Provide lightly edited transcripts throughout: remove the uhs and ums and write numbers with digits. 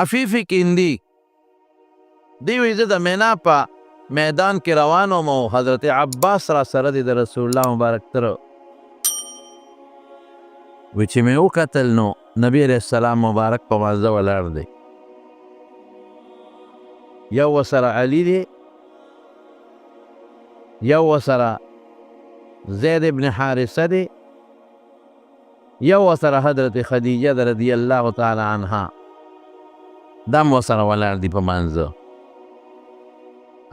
عفیف کندی دی وی زه د مینا په میدان کې روان وم او حضرت عباس را سره دی د رسول الله مبارک تر وی چې مې وکتل نو نبی علیه السلام مبارک په مازه ولاړ دی یو ورسره علي دی یو ورسره زید ابن حارثه دی یو ورسره حضرت خدیجه رضی الله تعالی عنها دا ورسره ولاړ دی په منځه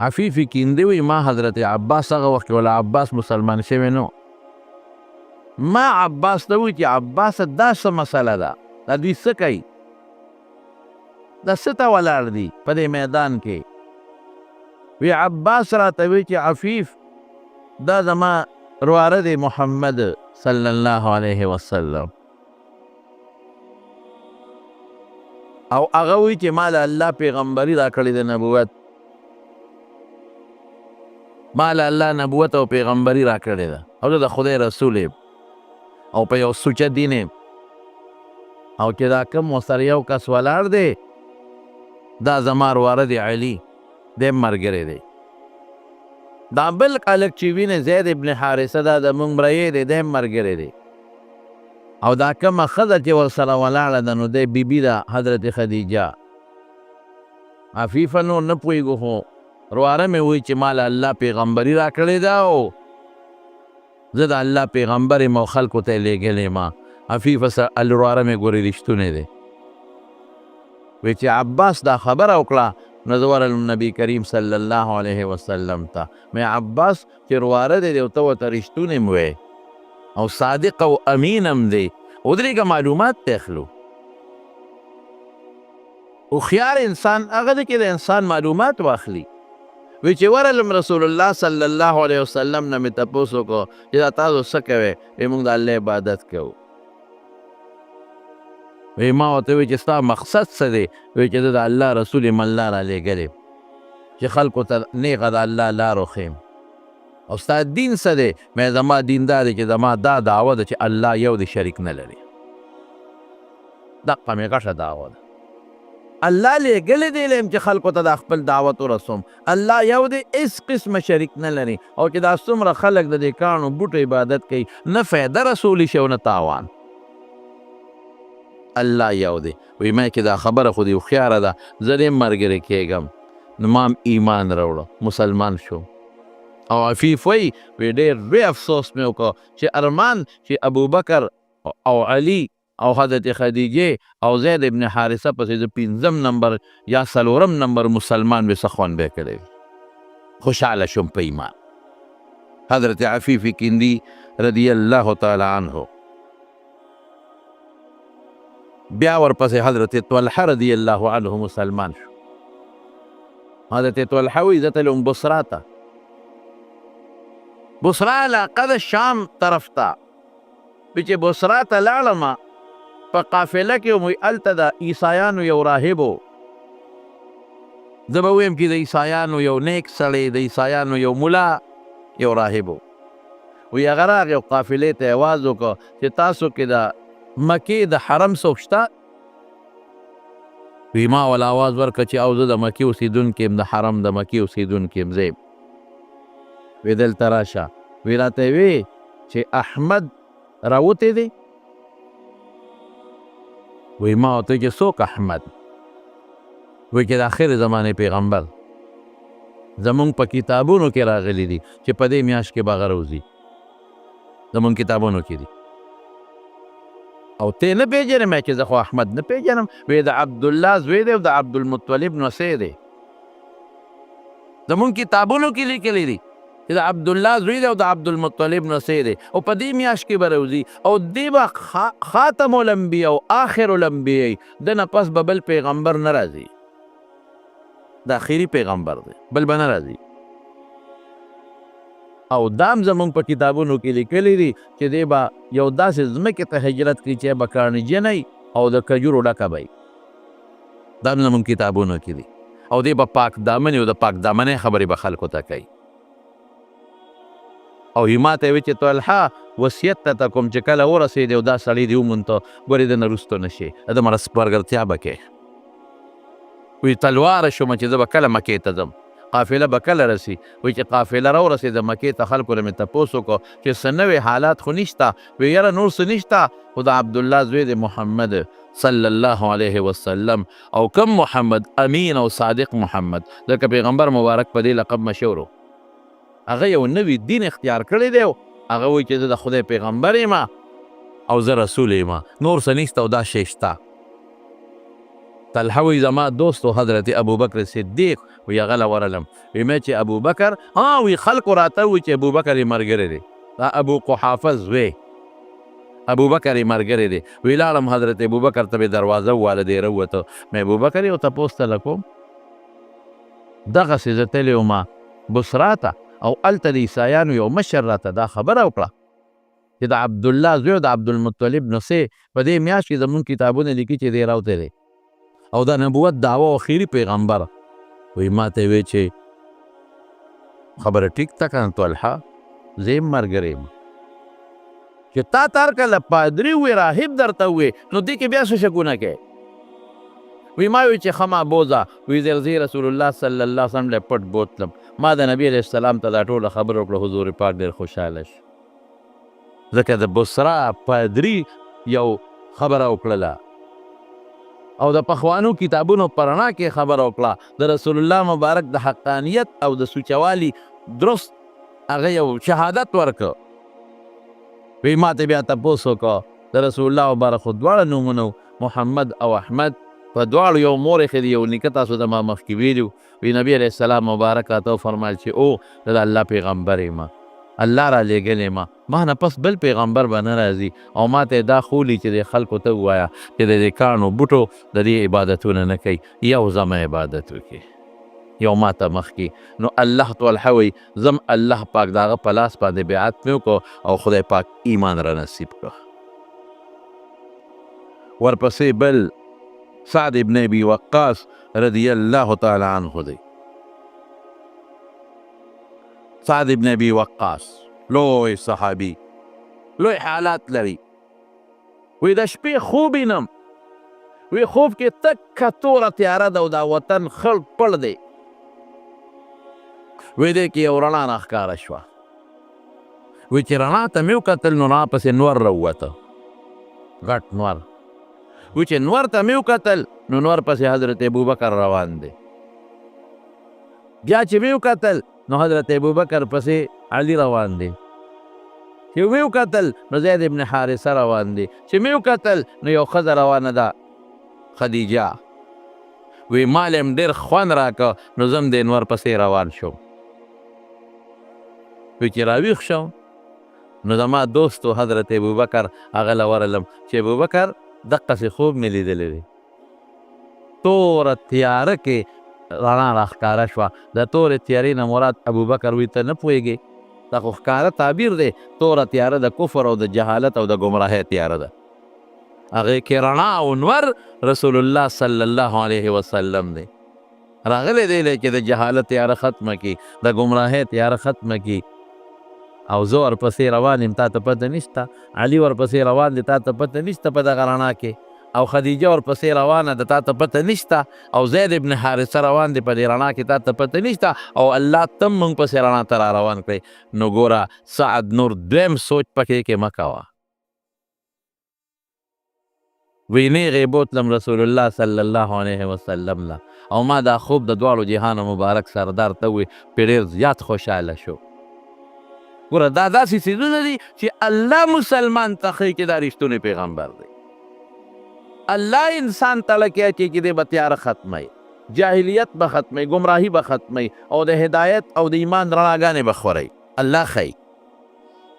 عفیف کیندی وی ما حضرت عباس هغه وخت کې ولا عباس مسلمان شوی نو ما عباس ته وی چې عباس دا څه مسله ده دا دوی څه کوي دا څه ته ولاړ دي په دې میدان کې وی عباس راته وی چې عفیف دا زما رواره دی محمد صلی الله علیه وسلم او هغه وی چې ما له الله پیغمبري راکړې د نبوت ما له الله نبوت او پیغمبري راکړې ده او د خدای رسول او په یو سوچه دین او چې دا کوم ورسره یو کس ولاړ دی دا زما رواره دی علي دی ملګری دی دا بل هلک چې وینې زید ابن حارثه دا زموږ مریی دی دی ملګری دی او دا کومه ښځه چې ورسره ولاړه ده نو دی بیبي ده حضرت خدیجه عفیفه نور نه پوهېږو خو رواره مې وایي چې ما له الله پیغمبري راکړې ده او زه د الله پیغمبر یم او خلکو ته یې لېږلی ما عفیفه رواره مې ګورې رښتونی دی وی چې عباس دا خبره وکړه نو زه ورغلم نبي کریم صلی الله علیه وسلم ته مې عباس چې رواره دی او ته ورته رښتونی م وی او صادق او امین هم دی ودرېږه معلومات ته اخلو هوښیار انسان هغه دی چې د انسان معلومات واخلي وی چې ورغلم رسول الله صلی الله علیه وسلم نه مې تپوس وکړو چې دا تاسو څه کوئ وی موږ د الله عبادت کوو وی ما ورته وی چې ستا مقصد څه دی وی چې زه د الله رسول یم الله رالیږلی چې خلکو ته نیغه د الله لار وښیم او ستا دین څه دی مې زما دین دا دی چې زما دا دعوه ده چې الله یو دی شریک نه لري دقه مې غټه دعوه ده الله لیږلی دی لیم چې خلکو ته دا خپل دعوت ورسوم الله یو دی هېڅ قسمه شریک نه لري او چې دا څومره خلک د دې کاڼو بوټو عبادت کوي نه فایده رسولی شي او نه تاوان الله یو دی وی ما کې دا خبره خو دې هوښیاره ده زه دې ملګری کېږم نو ما هم ایمان راوړه مسلمان شو او عفیف وی ډېر لوی افسوس مې وکړ چې ارمان چې ابوبکر او علي او حضرت خدیجه او زید ابن حارثه پسې د 5 نمبر یا 4 نمبر مسلمان به سخوان به کړی خوشاله شوم په ایمان حضرت عفیف کندی رضی الله تعالی عنه بیا ورپسې حضرت طلحه رضی الله عنه مسلمان شو حضرت طلحه وی زه تلم بصرا ته بصرا علاقه د شام طرف ته چې بصرا ته لاړم په قافله کې وم هلته د عیسایانو یو راهب و زه به ویم چې د عیسایانو یو نیک سړی د عیسایانو یو ملا یو راهب و وی هغه راغی او قافلې ته اواز وکړه چې تاسو کې د مکې د حرم څوک شته وی ما ول اواز ورکړه چې او زه د مکې اوسېدونکی یم د حرم د مکې اوسېدونکی یم زه وی دلته راشه وی راته وی چې احمد راوتی دی وی ما ورته چې څوک احمد وی چې د آخر زمانې پیغمبر زمونږ په کتابونو کې راغلی دي چې په دې میاشت کې به هغه راوځي زمونږ کتابونو کې دي او ته نه پېژنې مې چې زه خو احمد نه پېژنم وی د عبدالله زوی دی او د عبدالمطلب نوسی دی زمونږ کتابونو کې لیکلی دي چې د عبدالله زوی دی او د عبدالمطلب نوسی دی او په دې میاشت کې به راوځي او دې به خاتم الانبیاء او آخر الانبیاء د نه پس به بل پیغمبر نه راځي د آخري پیغمبر دی بل به نه راځي او دام زمونږ په کتابونو کې لیکلی دي چې دی به یو داسې ځمکې ته هجرت کړي چې به کاڼجنی او د کجورو ډکه به دا زمونږ کتابونو کې دي او دی به پاک دامنې او د پاک دامنۍ خبرې به خلکو ته کوي او ما ته وی چې طلحه وصیت ته کوم چې کله ورسېدې او دا سړی دې ومونته ګورې د نه رستو نه شي د مره سپارګرتیا به کوې وی تلواره شوم چې زه به کله مکې ته ځم، قافله به کله رسي. وی چې قافله راورسېده مکې ته، خلکو نه مې تپوس وکړو چې څه نوې حالات خو نشته؟ وی یاره نور څه نشته، خو د عبدالله زوی د محمد صلی الله علیه وسلم، او کم محمد امین او صادق محمد، ځکه پیغمبر مبارک په دې لقب مشهور و. هغه یو نوی دین اختیار کړی دی، هغه وایي چې زه د خدای پیغمبر یم او زه رسول یم، نور څه نشته او دا شی شته. طلحه وی زما دوست و حضرت ابوبکر صدیق، وی هغه له ورغلم، وی مې چې ابوبکر وی خلکو راته وی چې ابوبکر یې ملګری دی، دا ابو قحافه زوی ابوبکر یې ملګری دی. وی لاړم حضرت ابوبکر ته مې دروازه وواله، دی راووته، مې ابوبکر یو تپوس ته کوم، دغسې زه تللی وم بصرا ته، او هلته د عیسایانو یو مشر راته دا خبره وکړه چې د عبدالله زوی د عبدالمطلب نسې په دې میاشت کې زمونږ کتابونه لیکي چې دی راوتلی او د نبوت دعوه اخیری پیغمبر. وی ما ته وی چې خبره ټیک ده که نه طلحه، زه یم ملګری یم، چې تا تار کله پادري وی راهب درته وی نو دې کې بیا څه شکونه کوې؟ وی ما وی چې ښه ما بوځه. وی زه رسول الله صلی الله علیه وسلم له پټ بوتلم، ما د نبي علیه السلام ته دا ټوله خبره وکړه، حضور پاک ډېر خوشحاله شو، ځکه د بصرا پادري یو خبره وکړله او د پخوانو کتابونو په رڼا کې خبره وکړه، د رسول الله مبارک د حقانیت او د سوچوالي درست هغه یو شهادت ورکړ. وی ما ته بیا تپوس وکړه، د رسول الله مبارک خو دواړه نومونه محمد او احمد، په دواړو یو مور یې ښه دی، یو نیکه تاسو ته ما مخکې ویلي وو. وی نبي علیه السلام مبارک راته وفرمایل چې او زه د الله پیغمبر یم، الله را لیږلی یم، ما نه پس بل پیغمبر به نه راځي، او ما ته دا ښولي چې د خلکو ته ووایه چې د دې کاڼو بوټو د دې عبادتونه نه کوي، یو زما عبادت وکړي، یو ما ته مخکې. نو الله طلحه وی زم الله پاک د هغه په لاس باندې بیعت مې وکړو او خدای پاک ایمان را نصیب کړه. ورپسې بل سعد ابن ابي وقاص رضی الله تعالی عنه دی. سعد ابن ابي وقاص لوی صحابي، لوی حالات لري. وی د شپې خوب وینم، وی خوب کې تکه توره تیاره ده او دا وطن خړ پړ دی. وی دې کې یو رڼا راښکاره شوه، وی چې رڼا ته مې وکتل نو رڼا پسې نور راووته، غټ نور. وی چې نور ته مې وکتل نو نور پسې حضرت ابوبکر روان دی. بیا چې مې وکتل نو حضرت ابوبکر پسې علي روان دی، چې مې وکتل نو زید ابن حارثه روان دی، چې مې وکتل نو یو ښځه روانه ده خدیجه. وی مال یم ډېر خوند راکه نو زم د انور پسې روان شوم. وی چې راویښ شوم نو زما دوستو حضرت ابوبکر هغه له ورغلم چې ابوبکر دقسې خوب مې لیدلی دی، توره تیاره کې رڼا راښکاره شوه. د تورې تیارې نه مراد ابوبکر وی ته نه پوهېږې، دا خو ښکاره تعبیر دی، توره تیاره د کفر او د جهالت او د ګمراهۍ تیاره ده، هغې کې رڼا او نور رسول الله صلی الله علیه وسلم دی راغلی دی چې د جهالت تیاره ختمه کړي، د ګمراهۍ تیاره ختمه کړي. او زه ورپسې روان یم، تا ته پته نشته، علي ورپسې روان دی، تا ته پته نشته په دغه رڼا کې، او خدیجه ورپسې روانه ده، تا ته پته نشته، او زید ابن حارثه روان دی په دې رڼا کې، تا ته پته نشته، او الله تم موږ پسې رڼا ته را روان کړئ. نو ګوره سعد نور دویم سوچ پکې کې مه کوه. وی نیغې بوتلم رسول الله صلی الله علیه وسلم له، او ما دا خوب د دواړو جهانو مبارک سردار ته وی پې ډېر زیات خوشحاله شو. ګوره دا داسې څیزونه دي چې الله مسلمان ته ښیي چې دا رښتونی پیغمبر دی. الله انسان ته لکه اچوي چې دی به تیاره ختموي، جاهلیت به ختموي، ګمراهي به ختموي، او د هدایت او د ایمان رڼاګانې به خورئ. الله ښیي.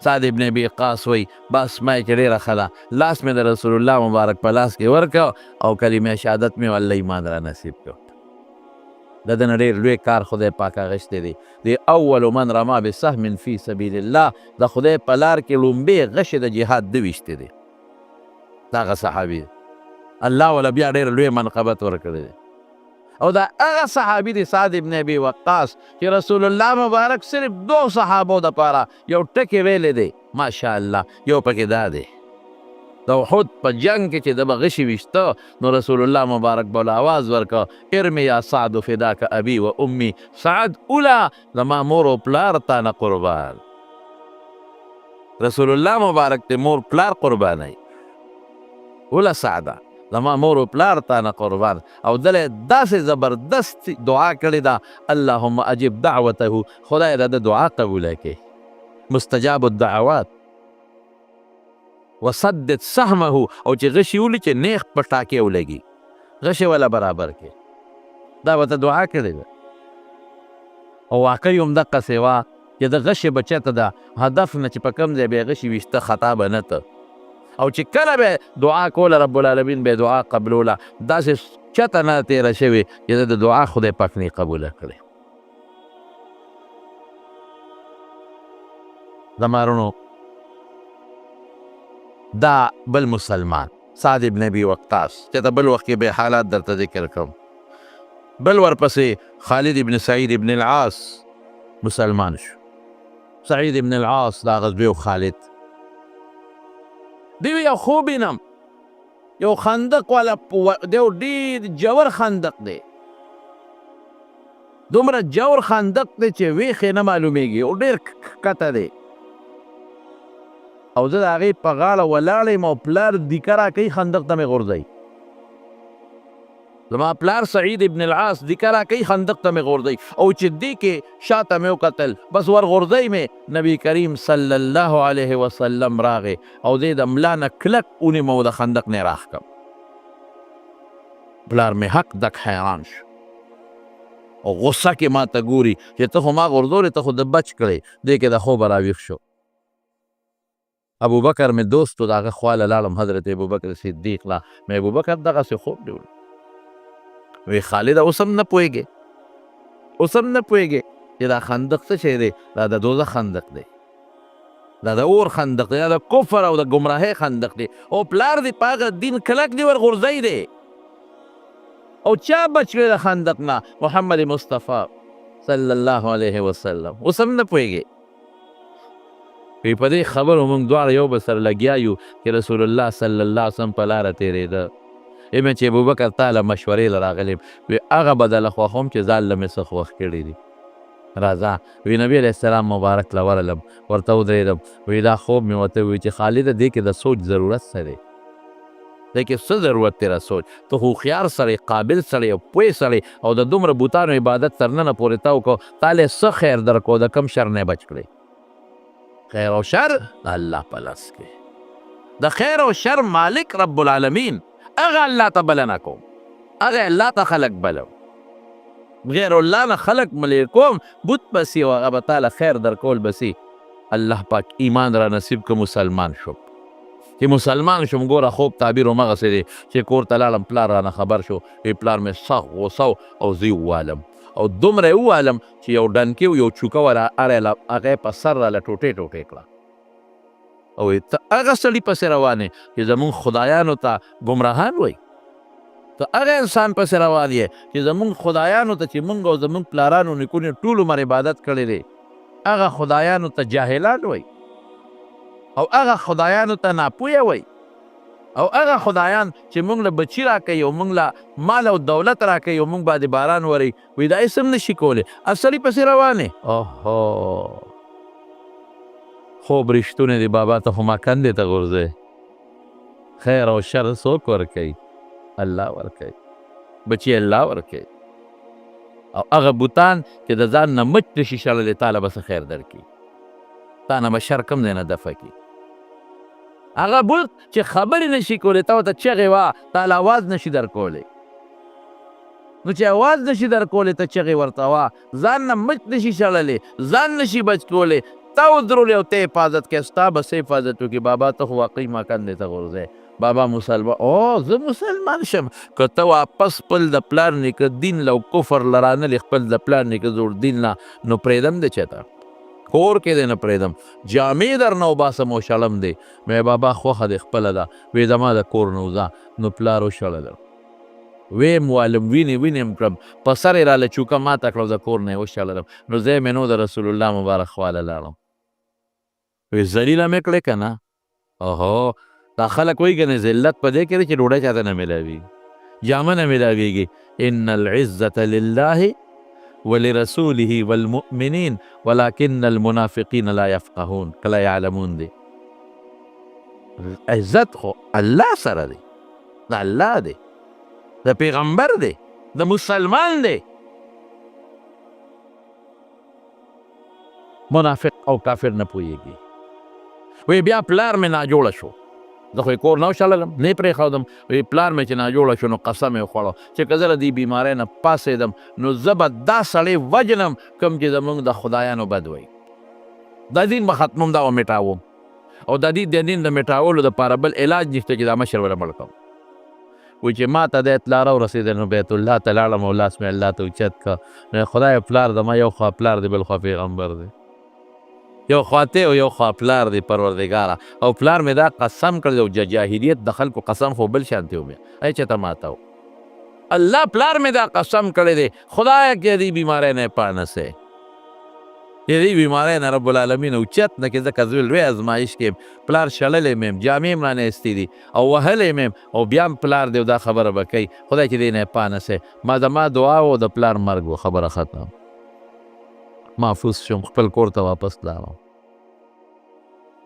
سعد ابن ابي وقاص وی بس ما چې ډېره ښه ده، لاس مې د رسول الله مبارک په لاس کې ورکړ او کلمه شهادت مې الله ایمان را نصیب کړ. د ده نه ډېر لوی کار خدای پاک اخیستی دی. د اول من رما بسهم فی سبیل الله، د خدای په لار کې لومبې غشې د جهاد ده ویشتې دی، دغه صحابي دی، الله وله بیا ډېر لوی منقبت ورکړی دی. او دا هغه صحابي دی سعد ابن ابي وقاص چې رسول الله مبارک صرف 2 صحابو دپاره یو ټکې ویلی دی، ماشاءالله. یو پکې دا دی، د د احد په جنگ کې چې د به غشي ویشته نو رسول الله مبارک به له آواز ورکړه ارمي یا سعد فداک ابي و امي سعد اوله زما مور و پلار تا نه قربان رسول الله مبارک د مور پلار قربانوي اوله سعده زما مور و پلار تا نه قربان او دله داسې زبردست دعا کړې ده اللهم اجب دعوته خدای د دعا قبوله کړي مستجاب الدعوات وسدد سهمه او چې غشي ولي چې نیخ په ټاکې ولګي غشي ولا برابر کې دا ورته دعا کړې ده او واقعي همدقسې وه چې د غشي به چېرته د هدف نه چې په کوم ځای به یې غشي ویشته خطا به نه ته او چې کله به دعا کوله رب العالمین به دعا قبلوله داسې چته نه تېره شوې چې د دعا خدای پاک نه قبوله کړې زما وروڼو دا بل مسلمان سعد ابن ابي وقاص چې ته بل وخت کې به حالات درته ذکر کوم بل ورپسې خالد ابن سعید ابن العاص مسلمان شو سعید ابن العاص دا غزوی و خالد دیو یو خوب وینم یو خندق والا دیو ډېر جوور خندق دی دومره جوور خندق دی چې ویښې نه معلومیږي او ډېر ښکته دی او زه د هغې په غاړه ولاړ یم او پلار دیکه راکوي خندق ته مې غورځوي زما پلار سعید ابن العاص دیکه راکوي خندق ته مې غورځوي او چې دې کې شاته مې وکتل بس ور غورځوي مې نبي کریم صلی الله علیه وسلم راغی او دې د ملا نه کلک ونیمه او د خندق نه یې راښ کړم پلار مې حق دک حیران شو او غصه کې ما ته ګوري چې ته خو ما غورځولې ته خو د بچ کړې دې کې د خوبه راویښ شو ابو بکر مې دوست و د هغه خواله لاړم حضرت ابو بکر صدیق لا مې ابو بکر دغسې خوب دی وی خالده اوس هم نه پوهېږې اوس هم نه پوهېږې چې دا خندق څه شی دی دا د دوزخ خندق دی دا د اور خندق دی دا د کفر او د ګمراهۍ خندق دی او پلار دی په هغه دین کلک دی ور غورځی دی او چا بچ کړی د خندق نه محمد مصطفی صلی الله علیه وسلم اوس هم نه پوهېږې وی په دې خبرو موږ دواړه یو بل سره لګیا یو چې رسول الله صلی الله علیه وسلم په لاره تېرېده مې چې ابوبکر تا له مشورې له راغلی وی هغه به دله خوښوم چې ځان له مې څه خوښ کړي دي راځه وی نبي علیه السلام مبارک له ورغلم ورته ودرېدم وی دا خوب مې ورته وویل چې خالده دې کې د سوچ ضرورت څه دی دې کې څه ضرورت دی را سوچ ته هوښیار سړی قابل سړی او پوه سړی او د دومره بوتانو عبادت تر ننه پورې تا وکړو تا له څه خیر درکړو د کم شر نه بچ کړی خیر او شر د الله په لاس کې د خیر او شر مالک رب العالمین هغه الله ته بلنه کوم هغه الله ته خلق بلو غیر الله نه خلق ملې کوم بت بسي او هغه به تاله خیر درکول بسي الله پاک ایمان را نصیب که مسلمان شو چې مسلمان شوم ګوره خوب تعبیر همغسې دی چې کور ته لاړم پلار رانه خبر شو وی پلار مې سخت غوسه او زه یې ووالم او دومره یې ووالم چې یو ډنکې یو چوکه وه هغه یې په سر راله ټوټې ټوټې کړه او ته هغه سړي پسې روان یې چې زمونږ خدایانو ته ګمراهان وایي ته هغه انسان پسې روان یې چې زمونږ خدایانو ته چې مونږ او زمونږ پلارانو نیکونو ټول عمر عبادت کړی دی هغه خدایانو ته جاهلان وایي او هغه خدایانو ته ناپویه وایي او هغه خدایان چې مونږ له بچي راکوي او مونږ له مال او دولت راکوي او مونږ باندې باران وروي وایي دا هېڅ هم نشي کولی سړي پسې روان یې اوهو خوب رښتونه دی بابا ته خو ما کندې ته غورځوې خیر او شر څوک ورکوي الله ورکوي بچي الله ورکوي او هغه بوتان چې د ځان نه مچ نشي شړلی تا له به څه خیر درکړي تا نه به شر کوم ځای نه دفع کړي هغه بوت چې خبرې نشي کولی تا ورته چغې وه تا له اواز نشي درکولی نو چې اواز نشي درکولی ته چغې ورته وه ځان نه مچ نشي شړلی ځان نشي بچ کولی تا ودرولی او ته حفاظت کوې ستا به څه حفاظت وکړي بابا ته خو واقعي ما کندې ته غورځی بابا مسلمان زه مسلمان شم که ته واپس خپل د پلار نیکه دین له کفر له رانلې خپل د پلار نیکه زوړ دین نه نو پرېږدم دی چېته کور کې دی نه پرېږدم جامې در نه وباسم او شړم دی مې بابا خوښه دی خپله ده وی زما د کور نه وځه نو پلار وشړله ویم والم وینې کړم په سر یې راله چوکه ماته کړه د کور نه یې وشړلم نو ځای مې نو د رسول الله مبارک خواله لاړم وی ذلیله مې کړې که نه اوهو دا خلک وایي کنه ذلت په دې کې دی چې ډوډۍ چاته نه میلاویږي، جامه نه میلاویږي. ان العزة لله ولرسوله والمؤمنین ولكن المنافقین لا يفقهون کله یعلمون دی. عزت خو الله سره دی، د الله دی، د پیغمبر دی، د مسلمان دی. منافق او کافر نه پوهېږي. وی بیا پلار مې ناجوړه شو، زه خو یې کور نه وشللم، نه یې پرېښودم. وی پلار مې چې ناجوړه شو نو قسم یې وخوړو چې که زه له دې بیمارۍ نه پاڅېدم نو زه به دا سړی وجنم کوم چې زمونږ د خدایانو بد وایي. دا دین به ختموم، دا به میټاوم، او د دې دین د میټاولو دپاره بل علاج نشته چې دا مشر وله مړ کړم. وایي چې ما ته د اطلاع راورسېده نو بیت الله ته لاړم او لاس مې الله ته اوچت کړه. نو خدای پلار زما یو خوا پلار دی بل خوا پیغمبر دی، یو خوا ته او یو خوا پلار دی پروردګاره. او پلار مې دا قسم کړی او جاهلیت د خلکو قسم خو بل شانتې ومې ای چېته ماته و. الله پلار مې دا قسم کړی دی خدایه که دې بیماری نه یې پانسې، دې بیماری نه رب العالمین اوچت نه کړي. ځکه زه لوی ازمایش کې پلار شړلی مې یم، جامې م رانیستې دي او وهلی مې یم، او بیا هم پلار دی او دا خبره به کوي خدای چې دې نه یې پانسې. ما زما دعا و د پلار مرګ و، خبره ختم، محفوظ شم، خپل کور ته واپس لاړم.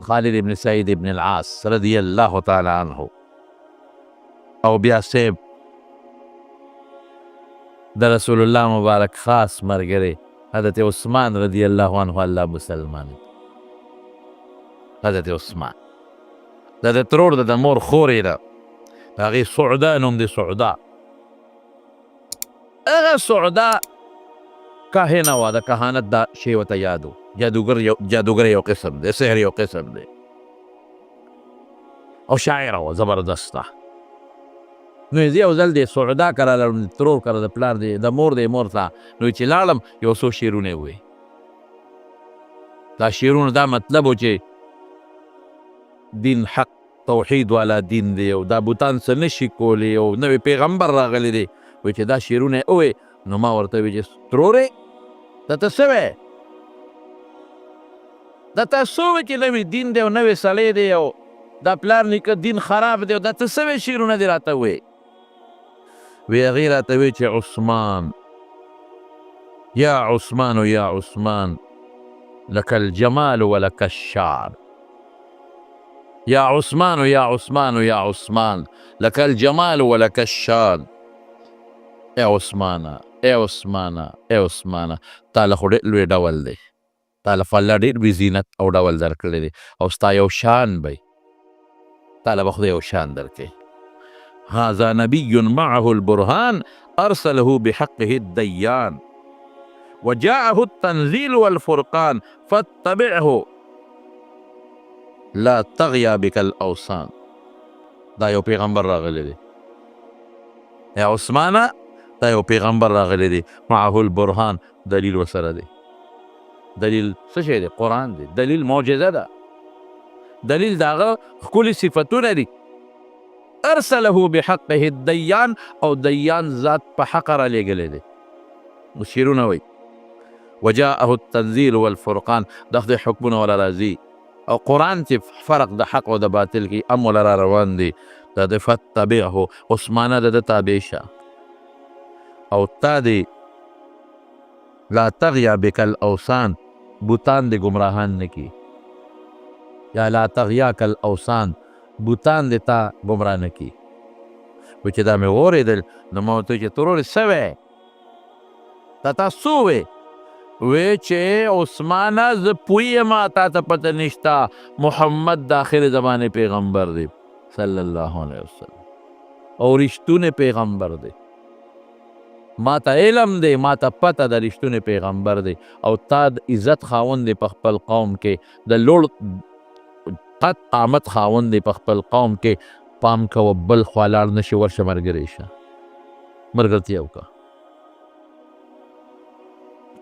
خالد ابن سعید ابن العاص رضی الله تعالی عنه او بیا سیب د رسول الله مبارک خاص ملګری حضرت عثمان رضی الله عنه الله مسلمان. حضرت عثمان د ترور د مور خورې ده، د هغې سعده نوم دی، سعده. هغه سعده کاهنه وه، د کهانت دا شی ورته یاد و. جادوګر یو قسم دی، سحر یو قسم دی، او شاعره وه زبردسته. نو یې زه یو ځل د سعده کره لاړم، د ترور کره، د پلار د مور ته. نو چې لاړم یو څو شعرونه یې وویل. دا شعرونه دا مطلب و چې دین حق توحید والا دین دی او دا بوتان څه نشي کولی او نوی پیغمبر راغلی دی. وایي چې دا شعرونه یې وویل. نو ما ورته ویل چې ترورې دا ته څه وی؟ دا تا څه وی چې نوی دین دی او نوی سړی دی او دا پلار نیکه دین خراب دی او دا ته څه وی شعرونه دې راته وی؟ وی هغې راته وی چې عثمان یا عثمان یا عثمان لك الجمال ولك الشعر، یا عثمان یا عثمان یا عثمان لك الجمال ولك الشعر. ای عثمانه، ای عثمانه، ای عثمانه، تا له خو ډېر لوی ډول دی، تا له الله ډېر بې زینت او ډول درکړی دی او ستا یو شان دی، تا له به خدای یو شان درکوي. هذا نبي معه البرهان أرسله بحقه الديان وجاءه التنزيل والفرقان فاتبعه لا تغيا بك الأوصان. دا یو پیغمبر راغلی دی، یا عثمانه دا یو پیغمبر راغلی دی، معه البرهان دلیل ورسره دی. دلیل څه شی دی؟ قرآن دی. دلیل معجزه ده، دلیل د هغه ښکلي صفتونه دي. ارسله بحقه الدیان، او دیان ذات په حق را لېږلی دی. شعرونه وایي وجاءه التنزيل والفرقان، د خدای حکمونه ولا راځي او قرآن چې فرق د حق او د باطل کې ام ولا را روان دی. دا د فتبعه عثمانه د تابع شه او تا دی لا تغیا بک الاوثان، بوتان دی گمراهان نکی، یا لا تغیا کل اوثان، بوتان دی تا گمراه نکی. و چې دا مې واورېدل نو ما ورته چې ترورې څه وی؟ تا څه وی؟ وی چې عثمانه زه پوهېږم تا ته پته نشته، محمد د آخر زمانې پیغمبر دی صلی الله علیه وسلم او رښتونی پیغمبر دی. ما ته علم دی، ما ته پته د رښتونی پیغمبر دی او تا د عزت خاوند دی په خپل قوم کې، د لوړ قد قامت خاوند دی په خپل قوم کې. پام کوه بل خوا لاړ نه شي، ورشه ملګری شه، ملګرتیا وکړه.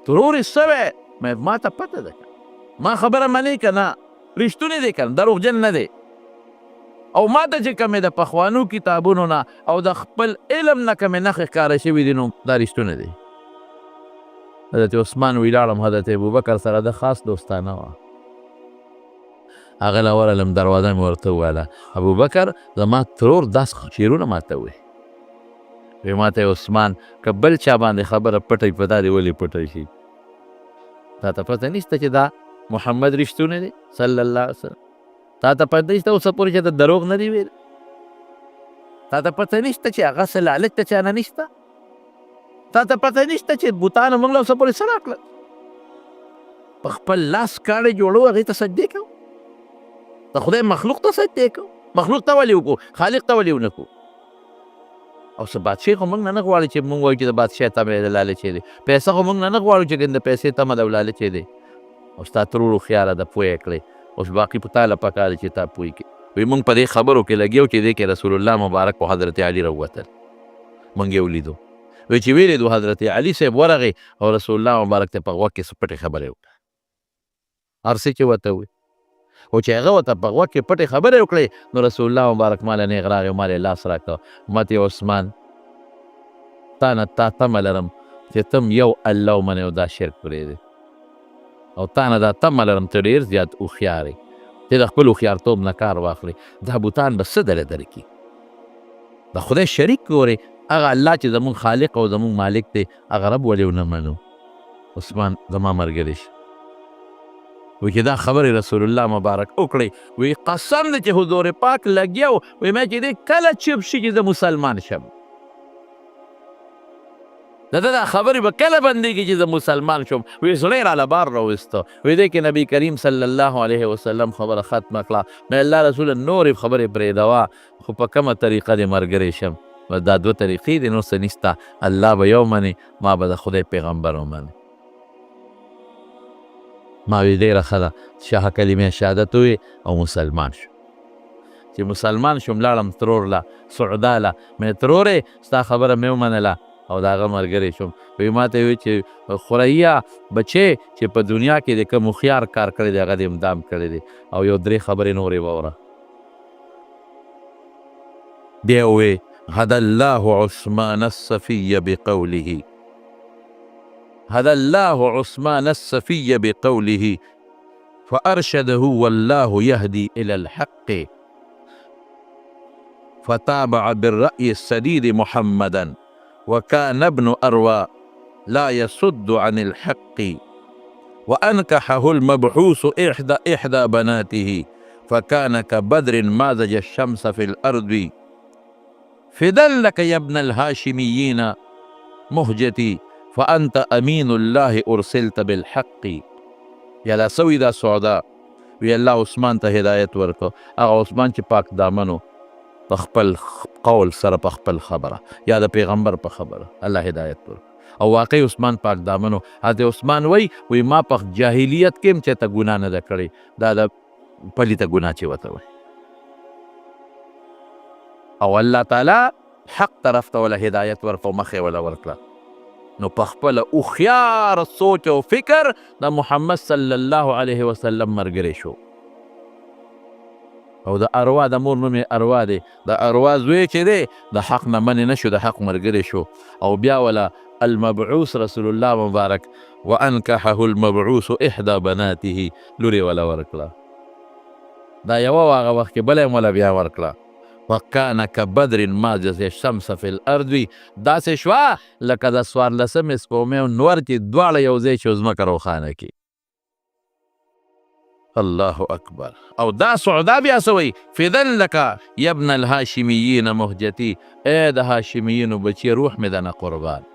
ترورې څه وی؟ ما ته پته ده، ما خبره منې که نه، رښتونی دی که نه، دروغجن نه دی. او ما ته چې کومې د پخوانو کتابونو نه او د خپل علم نه کومې نښې ښکاره شوي دي نو دا رښتونه دی. حضرت عثمان وی لاړم حضرت ابوبکر سره د خاص دوستانه وه. هغه له ورغلم دروازه مې ورته وویله ابوبکر زما ترور داسې شعرونه ماته وایي وی ما ته عثمان که بل چا باندې خبره پټی په دا دې ولې پټی شي تا ته پته نشته چې دا محمد رښتونی دی صلی الله علیه وسلم تا ته پته نشته اوسه پورې چې ته دروغ نه دی ویل تا ته پته نشته چې هغه څه لالچ ته چا نه نشته تا ته پته نشته چې بوتانو موږ له اوسه پورې څه راکړل په خپل لاس کاڼې جوړو هغې ته سجدې کوو د خدای مخلوق ته سجدې کوو مخلوق ته ولې وکړو خالق ته ولې ونه کړو او څه بادشاه خو موږ نه غواړو چې موږ وایو چې د بادشاه تمه د لالچې دی پیسه خو موږ نه غواړو چې د پیسې تمه د لالچې دی او ستا ترور هوښیاره ده پوه یې کړې اوس باقي په تا له پکار دی چې تا پوه کړې وایي موږ په دې خبرو کې لګیو چې دې کې رسول الله مبارک او حضرت علي راووتل موږ یې ولیدو وایي چې ولیدو حضرت علي صاحب ورغی او رسول الله مبارک ته په غوږ کې څه پټې خبرې وکړه هر څه چې ورته ووایي او چې هغه ورته په غوږ کې پټې خبرې وکړې نو رسول الله مبارک ما له نیغ راغی او ما له لاس راکړه ما ته عثمان تا نه تا تمه لرم چې تم یو الله ومنې او دا شرک پرېږدې او تا نه دا تمه لرم ته ډېر زیات هوښیار یې چې د خپل هوښیارتوب نه کار واخلې دا بوتان به څه دله درکړي د خدای شریک ګورې هغه الله چې زمونږ خالق او زمونږ مالک دی هغه رب ولې ونه منو عثمان زما ملګری شه وی چې دا خبرې رسول الله مبارک وکړې وی قسم دی چې حضور پاک لګیا و وی ما چې دی کله چپ شي چې زه مسلمان شم د ده دا خبرې به کله بندېږي چې زه مسلمان شم وی زړه یې راله بار راوسته وی دی کې نبي کریم صلی الله علیه وسلم خبره ختمه کړه نو الله رسول نورې خبرې پرېږدوه خو په کومه طریقه دې ملګری شم دا دوه طریقې دي نور څه نشته الله به یو منې ما به د خدای پیغمبر ومنې ما وی ډېره ښه ده شاه کلمې شهادت ووایي او مسلمان شو چې مسلمان شوم لاړم ترور له سعوده له مې ترورې ستا خبره مې ومنله او د هغه ملګری شوم وی ما ته وی چې خوریا بچې چې په دنیا کې د کوم هوښیار کار کړی دی هغه دې امدام کړی دی او یو درې خبرې نورې واوره بیا وی هدى الله عثمان الصفي بقوله هدى الله عثمان الصفي بقوله فأرشده والله يهدي إلى الحق فتابع بالرأي السديد محمدا وكان ابن أروى لا يصد عن الحق وأنكحه المبعوث إحدى بناته فكان كبدر مازج الشمس في الأرض فدا لك يا ابن الهاشميين مهجتي فأنت أمين الله أرسلت بالحق یلا سوی دا سعوده وی الله عثمان ته هدایت ورکو هغه عثمان چې پاک دامنو په خپل قول سره په خپل خبره یا د پیغمبر په خبره الله هدایت ورکو او واقعي عثمان پاک دامنو حضرت عثمان وی ما په جاهلیت کې هم چې ته ګناه نه ده کړې دا د پلیته ګناه چې ورته وایي او الله تعالی حق طرف ته ولا هدایت ورکو مخې ولا ورکړه نو په خپله هوښیار سوچ او فکر د محمد صلی الله علیه وسلم ملګری شو او د اروا د مور نوم یې اروا دی د اروا زوی چې دی د حق نه منې نه شو د حق ملګری شو او بیا ولا المبعوث رسول الله مبارک وانکحه المبعوث احدى بناته لورې ولا ورکړه دا یوه هغه وخت کې بله یې ولا بیا ورکړه وکان کبدر مازج الشمس فی الارض داسې شوه لکه د څوارلسمې سپومې نور چې دواړه یو ځای چې ځمکه روښانه کړي الله اکبر او دا سعوده بیا څه وایي فدن لکه یبن الهاشمیین مهجتي ای د هاشمیینو بچي روح مې درنه قربان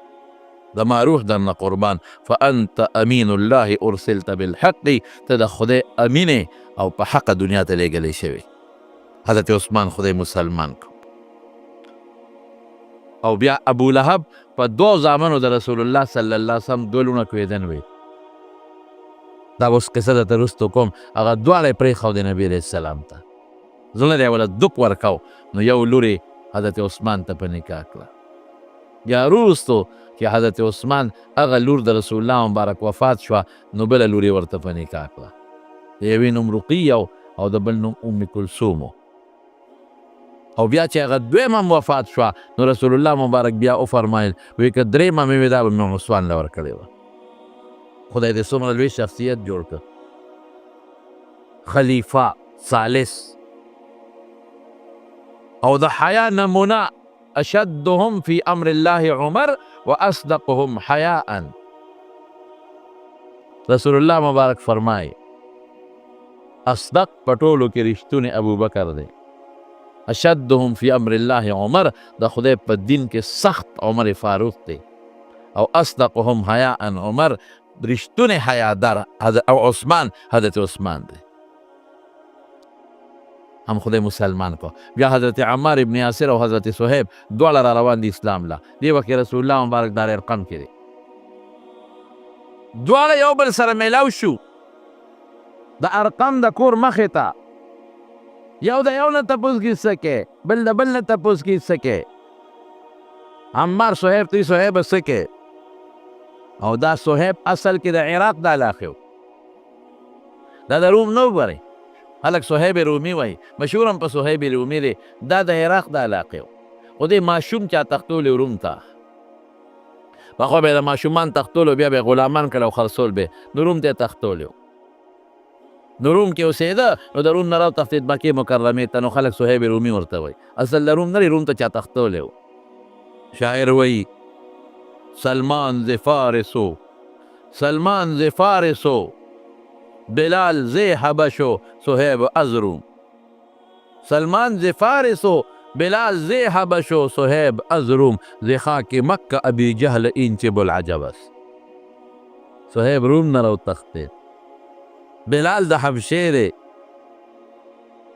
زما روح درنه قربان فانت امین الله ارسلت بالحق ته د خدای امینې او په حقه دنیا ته لیږلی شوی حضرت عثمان خدای مسلمان کو او بیا ابو لهب په دو زامنو د رسول الله صلی الله علیه وسلم دوه لوڼه کوېدن وی دا اوس قصه درته وروستو کوم هغه دواړه یې پرېښودې نبي علیه السلام ته زړه دی وله دک ورکو نو یو لورې حضرت عثمان ته په نکاح کړه یا وروستو چې حضرت عثمان هغه لور د رسول الله مبارک وفات شوه نو بله لور یې ورته په نکاح کړه د یوې نوم رقیه او د بل نوم ام کلثوم او بیا چې هغه دویمه وفات شوه نو رسول الله مبارک بیا وفرمایل وی که درېیمه مې وي دا به مې عثمان له ورکړې وه خدای دې څومره لوی شخصیت جوړ کړ خلیفه ثالث او د حیا نمونه اشدهم فی امر الله عمر واصدقهم حیاء. رسول الله مبارک فرمای اصدق پټولو کې رښتونه ابو بکر دی. اشدهم فی امر الله عمر، د خدای په دین کې سخت عمر فاروق دی. او اصدقهم حیاء عمر، رښتونه حیادار او عثمان حضرت عثمان دی. هم خدای مسلمان کو. بیا حضرت عمار ابن یاسر او حضرت صہیب دواړه را روان دي اسلام لا. دی وخت رسول الله مبارک دار ارقم کې دی. دواړه یو بل سره میلاو شو د ارقم د کور مخې ته. یو د یو نه تپوس کې سکے، بل د بل نه تپوس کې سکے. عمار صہیب تی صہیب سکے او دا صہیب اصل کې د عراق د علاقه دا د روم نو غوري. خلک صہیب رومي وای، مشهور هم په صہیب رومي دی. دا د عراق د علاقه خو دې ماشوم چا تختول روم ته. پخوا به د ماشومان تختولو، بیا به غلامان کړه او خرڅول به، نو روم ته تختولو. نو روم کې اوسېده، نو د روم نه راوتښتېد مکې مکرمې ته، نو خلک صہیب رومي ورته وایي. اصل د روم نه روم ته چا تختولی و. شاعر وایي سلمان ز فارسو، سلمان ز فارسو، بلال ز حبشو، صہیب از روم. سلمان ز فارسو، بلال ز حبشو، صہیب از روم. ز خاک مکه ابی جهل اینچ بوالعجب است. صہیب روم نه راوتښتېد، بلال د حبشې دی،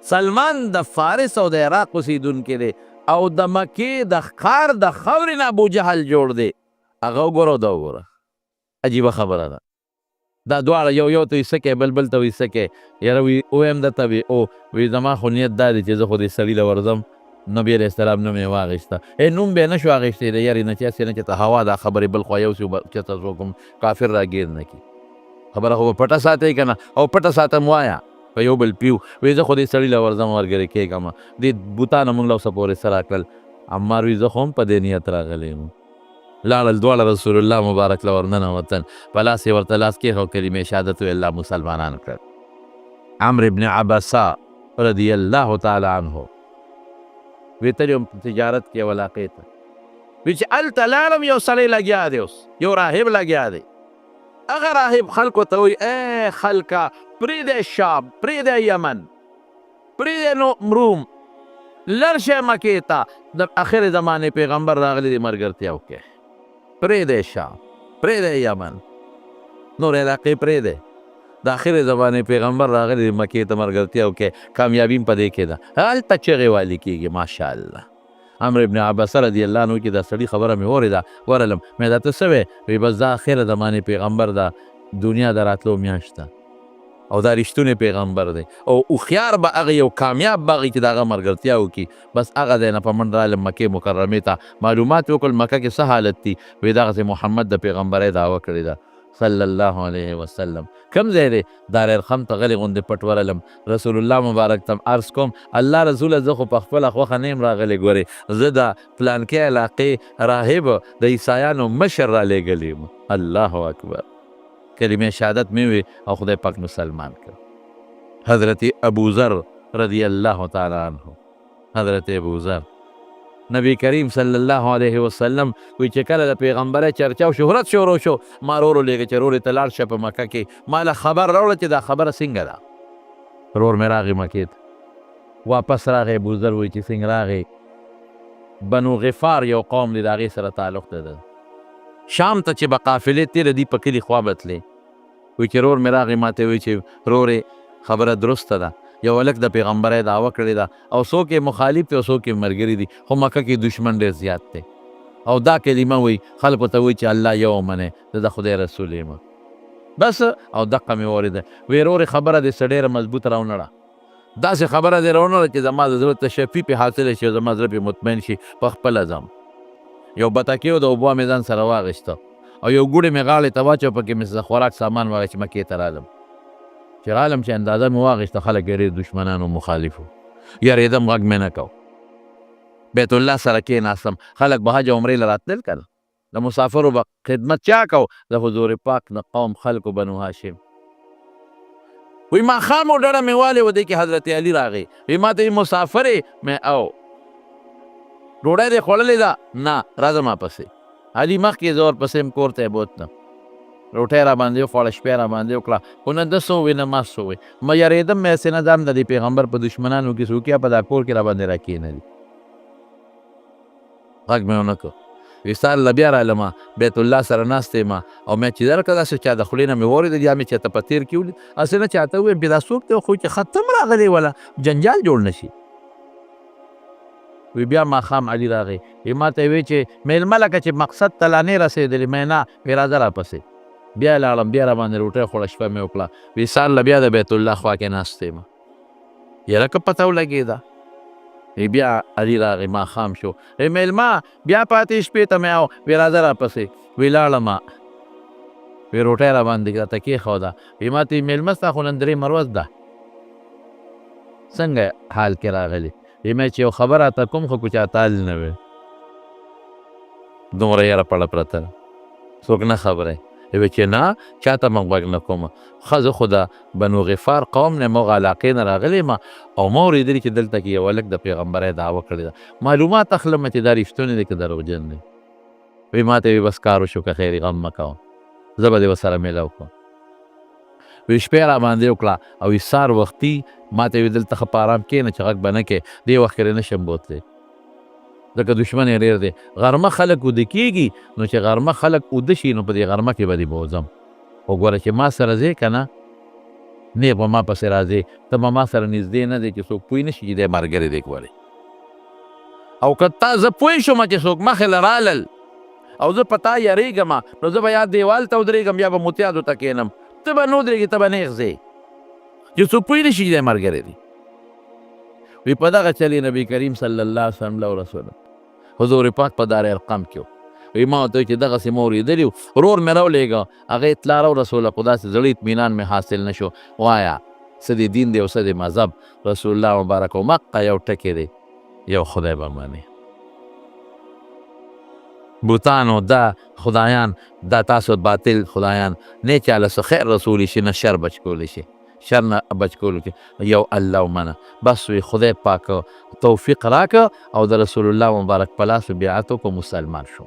سلمان د فارس او د عراق اوسېدونکی دی، او د مکې د ښار د خاورې نه ابوجهل جوړ دی. هغه وګوره او دا وګوره، عجیبه خبره ده. دا دواړه یو یو ته وي سکی، بل بل ته وي سکی. یاره وي ویم درته وي او وي زما خو نیت دا دی چې زه خو دې سړي له ورځم. نبي علیه السلام نوم یې واخېسته. نوم به یې نه شو اخېستی د یارې نه، چې هسې نه چې ته هوا دا خبرې بل خوا یو سي چېرته څوک هم کافر راګیر نه کړي. خبره خو به پټه ساتئ که نه، او پټه ساتم وایه په یو بل پیو. وایي زه خو دې سړي له ورځم ملګری کېږم، دې بوتانه موږ له اوسه پورې څه راکړل. عمار وایي زه خو هم په دې نیت راغلی یم. لاړل دواړه رسول الله مبارک له ورننوتل، په لاس یې ورته لاس کېښو، کلمې شهادت ویې الله مسلمانان کړل. عمرو بن عبسه رضی الله تعالی عنه وی تللی وم تجارت کې یوه علاقې ته. وی چې هلته لاړم، یو سړی لګیا دی، اوس یو راهب لګیا دی. هغه راهب خلکو ته وایي ای خلکه پرېږدی شام، پرېږدی یمن، پرېږدی روم، لر شئ مکې ته. د آخر زمانې پیغمبر راغلی دی، ملګرتیا وکړئ. پرېږدی شام، پرېږدی یمن، نور علاقې پرېږدی. د آخر زمانې پیغمبر راغلی دی، مکې ته ملګرتیا وکړئ. کامیابي هم په دې کې ده. هلته چغې والي کېږي. ماشاءالله. عمرو بن عبسه رضی الله عنه کې دا سړي خبره مې اورېده، ورغلم. مې دا ته څه وی؟ وی بس دا آخر زمانې پیغمبر دا دنیا د راتلو میاشت ده او دا رښتونی پیغمبر دی، او هوښیار به هغه یو کامیاب به هغه چې د هغه ملګرتیا وکړي. بس هغه ځای نه په منډه رالم مکې مکرمې ته. معلومات مې وکړل مکه کې څه حالت دي. وی دغسې محمد د پیغمبرۍ دعوه کړې ده صلی الله علیه وسلم. کوم ځای دی؟ دارالارقم ته غلې غوندې پټ ورغلم. رسول الله مبارک ته عرض کوم الله رسوله زه خو په خپله خوښه نه یم راغلی، ګورې زه د پلانکې علاقې راهب د عیسایانو مشر رالیږلی یم. الله اکبر. کلمه شهادت مې وی او خدای پاک مسلمان کړ. حضرت ابو ذر رضی الله تعالی عنه، حضرت ابو ذر نبی کریم صلی الله علیه وسلم وی چې کله د پیغمبرۍ چرچا او شهرت شروع شو، ما رورو لیږه چې رورې ته لاړ شه په مکه کې، ما له خبر راوړه چې دا خبره څنګه ده. رور مې راغی مکې ته، واپس راغی. ابو ذر وی چې څنګه راغی؟ بنو غفار یو قوم دی، د هغې سره تعلق ده. شام ته چې به قافلې تېره دي په کلي خوا بتلې. وی چې رور مې راغی ما ته وی چې رورې خبره درسته ده، یو هلک د پیغمبرۍ دعوه کړې ده او څوک یې مخالف دی او څوک یې ملګري دي، خو مکه کې دشمن ډېر زیات دی. او دا کلمه وی خلکو ته وی چې الله یو ومنئ، زه د خدای رسول یم. بس او دقه مې واورېده. وی رورې خبره دې څه ډېره مضبوطه راونړه، داسې خبره دې راونړه چې زما د زړه تشفي پې حاصله شي او زما زړه پې مطمئن شي. په خپله ځم. یو بتکې و د اوبو مې ځان سره واخېسته او یو ګوډې مې غاړې ته واچو، پکې مې خوراک سامان واخېست چې مکې ته رالم. چې رالم چې اندازه مې واخېسته، خلک یې ډېر دشمنان و مخالف و. یارېدم، غږ مې نه کو. بیت الله سره کېناستم. خلک به حج عمرې له راتلل که نه، د مسافرو به خدمت چا کو؟ د حضور پاک د قوم خلکو بنو هاشم. وی ماښام و ډډه مې والې و دی کې حضرت علي راغی وی ما ته مسافر مې او ډوډۍ دې خوړلې ده نه راځه ما پسې علي مخکې زه ورپسې م کور ته یې بوتلم روټۍ را باندې وخوړه شپې را باندې وکړه خو نه ده څه ووې نه ما څه ووې ما یارېدم مې هسې نه ځان د دې پیغمبر په دشمنانو کې څوک یا په دا کور کې را باندې را کښېنلي غږ مې ونه کړ وی سهار له بیا رالمه بیت الله سره ناست یم او مې چې درکړه داسې چا د خولې نه مې واورېدل یا مې چاته په تېر کې ولید هسې نه چاته ووایم چې دا څوک دی خو چې ختم راغلی وله جنجال جوړ نه شي وی بیا ماښام علي راغی وی ما ته یې وی چې مېلمه لکه چې مقصد ته لا نه رسېدلې مې نه وی راځه راپسې بیا لاړم بیا را باندې روټۍ خوړه شپه مې وکړه وی سهار له بیا د بیت الله خوا کې ناست یم یاره که پته ولګېده وی بیا علي راغی ماښام شو وی مېلمه بیا پاتې شپې ته مې او وی راځه راپسې وی لاړمه وی روټۍ را باندې راته کېښوده وی ما ته مېلمه ستا خو نن درېیمه ورځ ده څنګه حال کې راغلی وی مې چې یو خبر راته کوم خو چا تال نه وی دومره یاره پړه پرته ده څوک نه خبری وی چې نه چاته مې غوږ نه کومه ښه زه خو د بنو غفار قوم نه مغه علاقې نه راغلی یم او ما اورېدلي چې دلته کې یو هلک د پیغمبرۍ دعوه کړې ده معلومات اخلم چې دا رښتونی دی که دروغجن دی وی ما ته وی بس کار وشو که خیر غم مه کوه زه به دې ورسره میلاو کړم وی شپې را باندې وکړه او وی سهار وختي ما ته وی دلته ښه په ارام کښېنه چې غږ به نه کې دې وخت کې نشم بوتلی ځکه دشمن یې ډېر دی غرمه خلک اوده کېږي نو چې غرمه خلک اوده شي نو په دې غرمه کې به دې بوځم خو ګوره چې ما سره ځې که نه نیغ به ما پسې راځې ته به ما سره نږدې نه دی چې څوک پوه نه شي چې دی ملګری دی ګورې او که تا زه پوه شوم چې څوک مخې له رالل او زه په تا یریږم نو زه به یا دیوال ته ودرېږم یا به متیادو ته کښېنم ته به نه ودرېږې ته به نیغ ځې چې څوک پوه نه شي چې دی ملګری دی وی په دغه چلې نبی کریم صلی الله علیه وسلم له رسوله حضور پاک په دار ارقم کې وی ما ورته چې دغسې مې اورېدلي ورور مې راولېږه هغه اطلاع راورسوله خو داسې زړه اطمینان مې حاصل نه شو وایه څه د دین دی او څه د مذهب رسول الله مبارک و مقه یو ټکې دی یو خدای به منې بوتانو دا خدایان دا تاسو باطل خدایان نه چاله څه خیر رسولی شي نه شر بچ کولی شي شر نه بچ کولو کې یو الله ومنه بس وی خدای پاک توفیق راکه او د رسول الله مبارک په لاس بیعت وکړو مسلمان شو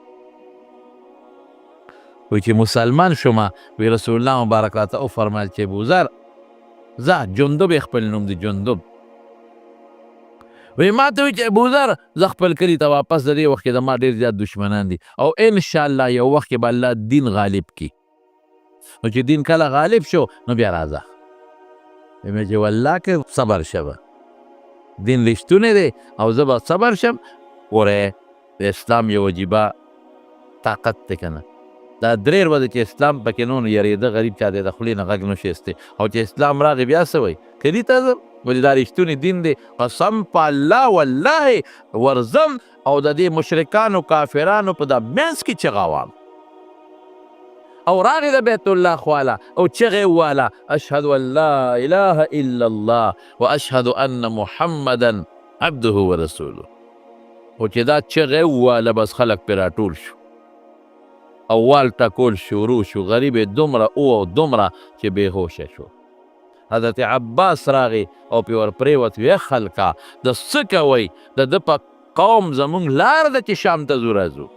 وی چې مسلمان شوم وی رسول الله مبارک راته وفرمایل چې ابوذر ځه جندب یې خپل نوم دی جندب وی ما ته وی چې ابوذر زه خپل کلي ته واپس د دې وخت کې د ما ډېر زیات دشمنان دي او انشاءالله یو وخت کې به الله دین غالب کي نو چې دین کله غالب شو نو بیا راځه مې چې والله که صبر شوه دین رښتونی دی او زه به صبر شم ګورې د اسلام یو عجیبه طاقت دی که نه دا درې ورځې چې اسلام پکې نه نو یارېده غریب چا دی د خولې نه غږ نه شي ایستی او چې اسلام راغی بیا څه وایي کلي ته ځم ولې دا رښتونی دین دی قسم په الله والله ورځم او د دې مشرکانو کافرانو په دا منځ کې چغه وام او راغی د بیت الله خواله او چغې وواله اشهد ان لا اله الا الله و اشهد ان محمدا عبده و رسوله او چې دا چغې وواله بس خلک پرې راټول شو او وال ټکول شروع شو غریب دومره او دومره چې بېهوشه شو حضرت عباس راغی او پې ور پرېوت وی خلکه د څه کوئ د ده په قوم زمونږ لاره ده چې شام ته ځو راځو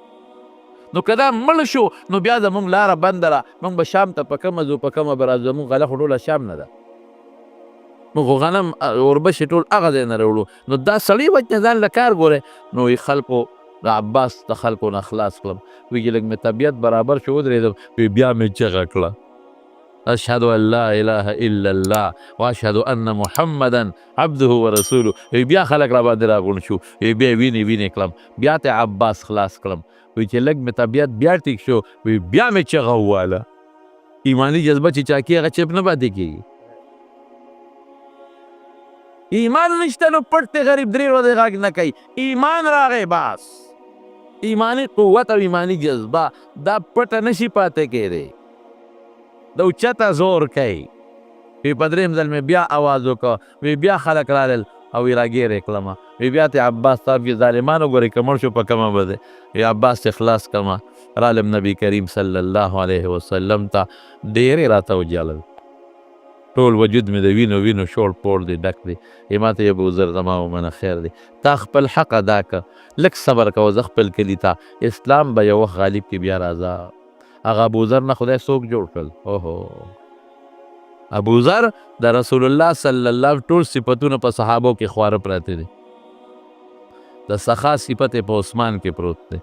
نو که دا مړ شو نو بیا زمونږ لاره بنده ده مونږ به شام ته په کومه ځو په کومه به راځو زمونږ غله خو ټوله شام نه ده مونږ خو غنم اوربشې ټول هغه ځای نه راوړو نو دا سړی وجه ځان له کار ګورې نو وی خلکو د عباس د خلکو نه خلاص کړم وی چې لږ مې طبیعت برابر شو ودرېدم وی بیا مې چغه کړه اشهد ان لا اله الا الله واشهد ان محمدا عبده ورسوله وی بیا خلک را باندې راغونډ شو وی بیا وینې کړم بیا ته عباس خلاص کړم وی چې لږ مې طبیعت بیا ټیک شو وی بیا مې چغه وواله ایماني جذبه چې چا کې هغه چپ نه پاتې کېږي ایمان نشته نو پټ دی غریب درې ورځې غږ نه کوي ایمان راغی بس ایمانی قوت او ایمانی جذبه دا پټه نشي پاتې کېدی د اوچته زور کوي وی په درېیم ځل مې بیا اواز وکړه وی بیا خلک رالل او وی راګیرې کړمه وی بیا ته عباس صاحب چې ظالمانو ګورې که مړ شو په کومه به دی وی عباس ته خلاص کړمه رالم نبي کریم صلی الله علیه وسلم ته ډېرې راته وجالل ټول وجود مې د وینو وینو شوړ پوړ دی ډک دی. ما ته ابوذر زما ومنه خیر دی، تا خپل حق ادا که، لږ صبر کوه، زه خپل کلي ته اسلام به یو وخت غالب کې بیا راځه. هغه ابوذر نه خدای څوک جوړ کړل؟ اوهو ابوذر د رسول الله صلی الله ټول صفتونه په صحابو کې خواره پراته دي. د سخا صفت په عثمان کې پروت دی،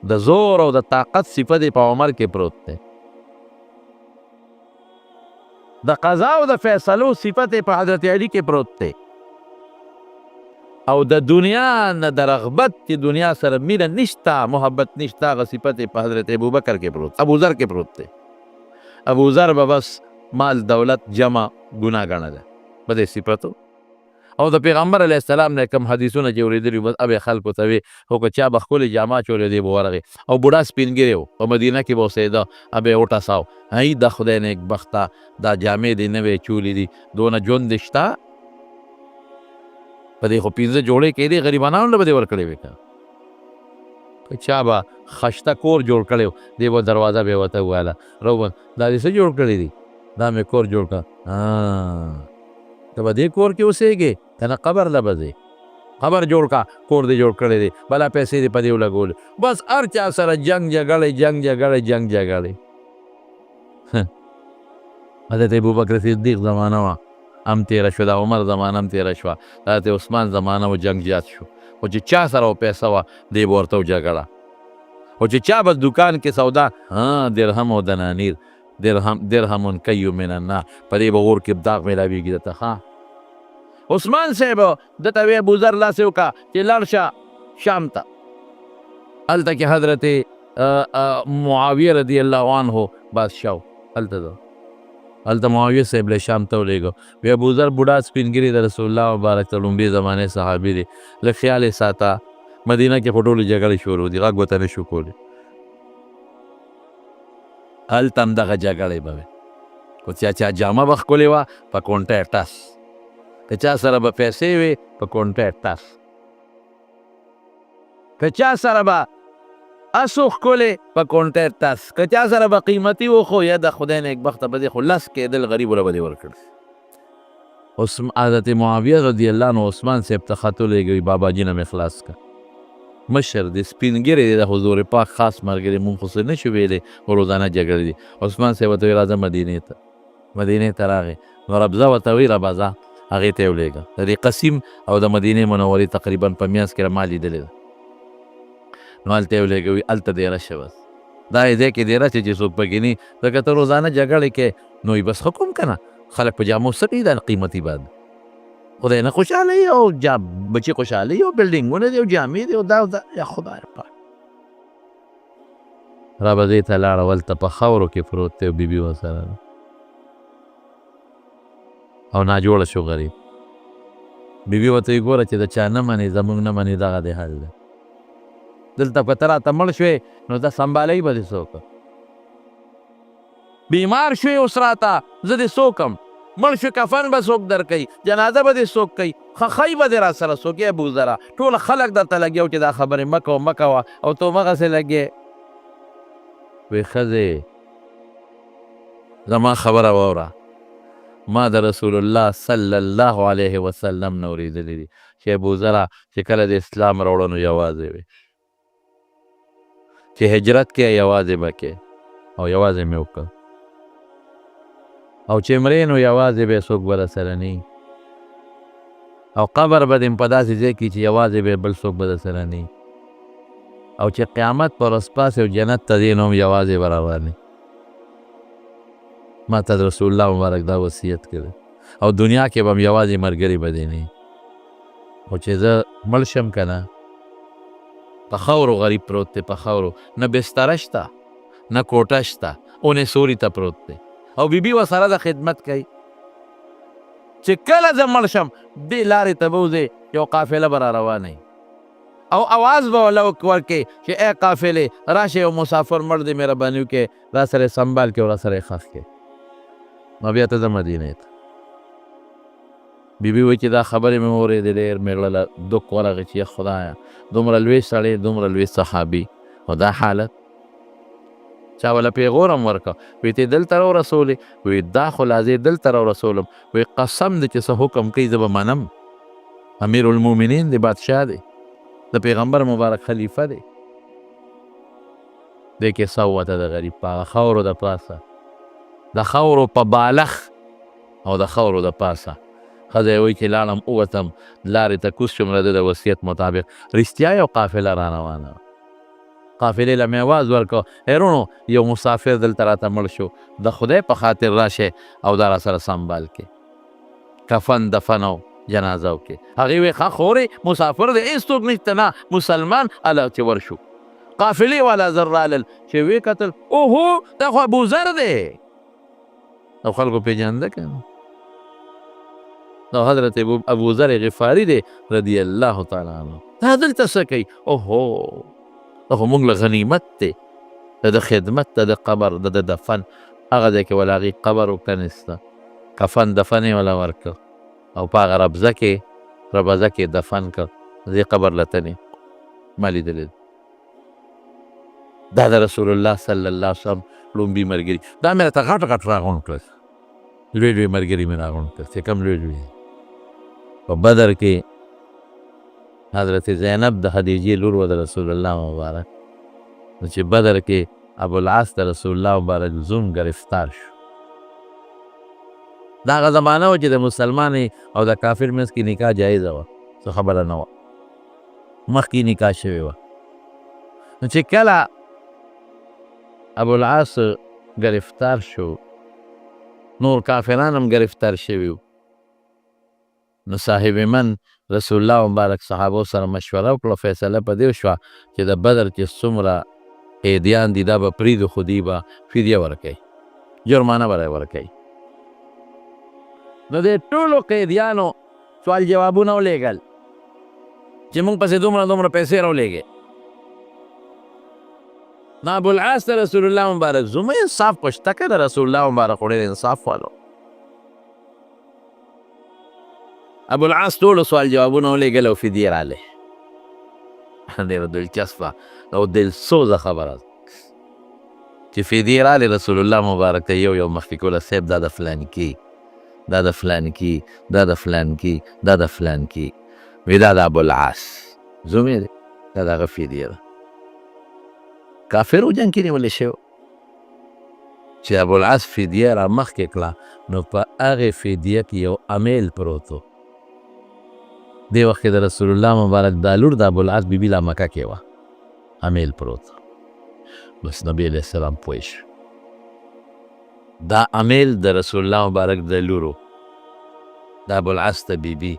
د زور او د طاقت صفت په عمر کې پروت دی، د قضا او د فیصلو صفت په حضرت علی کې پروت دی، او د دنیا نه د رغبت چې دنیا سره مینه نشته، محبت نشته، هغه صفت په حضرت ابوبکر کې پروت، ابوذر کې پروت دی. ابوذر به بس مال دولت جمع ګناه ګڼله په دې صفتو، او د پیغمبر علیه السلام نه کوم حدیثونه چې اورېدلي بس ابې خلکو ته وې، خو که چا به ښکلې جامه چولې دی به ورغې، او بوډا سپین ګیری و په مدینه کې به اوسېده، ابې وټساو هی د خدای نیک بخته دا جامې دې نوې چولې دي، دونه ژوند دې شته په دې خو 15 جوړې کېدې غریبانانو له به دې ورکړې وې که که چا به خشته کور جوړ کړی و دې به دروازه به یې ورته وویله روبن دا دې څه جوړ کړی دي؟ دا مې کور جوړ کړه. ته به دې کور کې اوسېږې که نه قبر له به ځې؟ قبر جوړ کا، کور دې جوړ کړی دی، بلا پیسې دې په دې ولګولې، بس هر چا سره جنګ جګړې جنګ جګړې جنګ جګړې. حضرت ابوبکر صدیق زمانه وه هم تېره شوه، د عمر زمانه هم تېره شوه، د حضرت عثمان زمانه و جنګ زیات شو، خو چې چا سره پیسه وه دی به ورته جګړه، خو چې چا بس دکان کې سودا درهم او دنانیر، درهم کیو من النار، په دې به اور کې داغ میلاویږي درته. ښه عثمان صاحب دته وی ابوذر لاسې وکړه چې لاړ شه شام ته، هلته کې حضرت معاویه رضی الله عنه بادشاه هلته ده، هلته معاویه صاحب له شام ته ولېږه. وی ابوذر بوډا سپین ګیری د رسول الله مبارک ته لومبي زمانې صحابي دی، لږ خیال یې ساته، مدینه کې په ټولو جګړې شروع دي، غږ ورته نه شو کولی، هلته هم دغه جګړې به وې، خو چا جامه به ښکلې وه په کونټه یې ټس، که چا سره به پیسې وې په کونټه یې ټس، که چا سره به اسو ښکلې په کونټه یې ټس، که چا سره به قیمتي و خو یا د خدای نیکبخته به دې خو لس کېدل غریبو له به دې ورکړل. حضرت معاویه رضی الله عنه عثمان صاحب ته خط ولېږوي بابا جي نه مې خلاص کړه، مشر دی سپین ګیری دی، د حضور پاک خاص ملګری، مونږ خو څه نه شو ویلی، روزانه جګړې دي. عثمان صاحب ورته وایي راځه مدینې ته راغی، نو ربضه ورته وایي ربضه، هغې ته یې ولېږه، د دې قسیم او د مدینې منورې تقریبا په میانځ کې ما لیدلې ده، نو هلته یې ولېږوي، هلته دیره شه بس، دا یې ځای کې دیره چې څوک پکې نه وي، ځکه ته روزانه جګړې کې نو یې بس ښه کوم که نه، خلک په جامو څه کوي دا قیمتي باد خدای نه خوشحاله وي، او بچې خوشحاله وي، او بلډینګونه دي او جامې دي او دا یا خدای پاک. رابضې ته لاړه، هلته په خاورو کې پروت دی او بیبي ورسره ده او ناجوړه شو غریب. بیبي ورته وایي ګوره چې د چا نه منې زمونږ نه منې دغه دې حل دی، دلته که ته راته مړ شوې نو دا سنبالوي به دې څوک؟ بیمار شوې اوس راته زه دې څوکم، مړ شو کفن به څوک در کوي، جنازه به دې څوک کوي، خخۍ به دې را سره څوک یې ابوذره، ټول خلک درته لګیا چې دا خبرې مه کوه مه کوه او ته همغسې لګې. وی ښځې زما خبره واوره، ما د رسول الله صلی الله علیه وسلم نه اورېدلي دي چې ابوذره چې کله د اسلام راوړه نو یوازې وي، چې هجرت کې یوازې به کې او یوازې مې وکړه، او چې مرې نو یوازې به څوک به راسره نه وي، او قبر به دې په داسې ځای کې چې یوازې به بل څوک به درسره نه وي، او چې قیامت پر ورځ پاسې او جنت ته ځې نو هم یوازې به روان یې. ما ته د رسول الله مبارک دا وصیت کړی، او دنیا کې به هم یوازې ملګري به دې نه وي، خو چې زه مړ شم که نه، په خاورو غریب پروت دی، په خاورو نه بستره شته نه کوټه شته، اونې سوري ته پروت دی، او بیبي ورسره د خدمت کوي، چې کله زه مړ شم دې لارې ته به وځې یو قافله به را روانوي، او اواز به وله ورکړې چې ای قافلې راشه یو مسافر مړ دی مهرباني وکړې را سره سنبال کړې او را سره یې ښخ کړې. نو بیا ته ځه مدینې ته. بیبي وایي چې دا خبرې مې واورېدې ډېر مې زړه له دق ورغی چې خدایه دومره لوی سړی دومره لوی صحابي او دا حالت چا ولا پیغور هم ورکړه وایي ته دلته راورسولې وایي دا خو لا زه دلته راورسولم وایي قسم دی چې څه حکم کوي زه به منم امیر المؤمنین دی بادشاه دی د پیغمبر مبارک خلیفه دی دی کې څه ووته د غریب په هغه خاورو د پاسه د خاورو په بالخ او د خاورو د پاسه ښځه یې وایي چې لاړم ووتم لارې ته کوز شوم د ده د وصیت مطابق رښتیا یو قافله را روانه وه قافلې له مې اواز ورکړ هیرونو یو مسافر دلته راته مړ شو د خدای په خاطر راشئ او دا را سره سنبال کې کفن دفن او جنازه وکړي هغې وایي ښه خورې مسافر دی هېڅوک نشته نه مسلمان هله چې ورشو قافلې والا زر رالل چې ویې کتل اوهو دا خو ابوذر دی او خلکو پېژانده که نه دا حضرت ابوذر غفاري دی رضی الله تعالی عنه دا دلته څه کوي اوهو دا خو موږ له غنیمت دی د ده خدمت د ده قبر د ده دفن هغه ځای کې ول هغې قبر ورته نسته کفن دفن یې وله ورکړ او په هغه ربضه کې دفن کړ دې قبر له تنې ما لیدلی دا د رسول الله صلی الله علیه وسلم لومبي ملګري دا مې راته غټ غټ راغونډ کړل لوی لوی ملګري مې راغونډ کړل چې کوم لوی لوی په بدر کې حضرت زینب د خدیجې لور و د رسول الله مبارک نو چې بدر کې ابوالعاص د رسول الله مبارک زوم گرفتار شو دا هغه زمانه وه چې د مسلمان او د کافر منځ کې نکاح جایزه وه څه خبره نه وه مخکې نکاح شوې وه نو چې کله ابوالعاص گرفتار شو نور کافران هم گرفتار شوي وو نو صاحب من رسول الله مبارک صحابو سره مشوره وکړه فیصله په دې وشوه چې د بدر چې څومره قیدیان دي دا به پرېږدو خو دوی به فدیه ورکوي جرمانه به ورکوي نو دې ټولو قیدیانو سوال جوابونه ولیږل چې موږ پسې دومره پیسې راولېږې نو ابوالعاص ته رسول الله مبارک زما انصاف خو شته که د رسول الله مبارک خو ډېر انصاف والو ابوالعاص ټولو سوال جوابونه ولیږل او فدیې راغلې ډېره دلچسپه او دلسوزه خبره ده چې فدیې راغلې رسول الله مبارک ته یو مخکې کوله صاحب دا د فلانکي دا د فلانکي دا د فلانکي دا د فلانکي وی دا د ابوالعاص زومې دی دا د هغه فدیې ده کافرو جنګ کې نیولی شوی چې ابوالعاص فدیه را مخکې کړه نو په هغې فدیه کې یو امیل پروت و دې وخت کې د رسول الله مبارک دا لور د ابوالعاص بیبي لا مکه کې وه امیل پروت بس نبی علیه السلام پوه شو دا امیل د رسول الله مبارک د لورو د ابوالعاص ته بیبي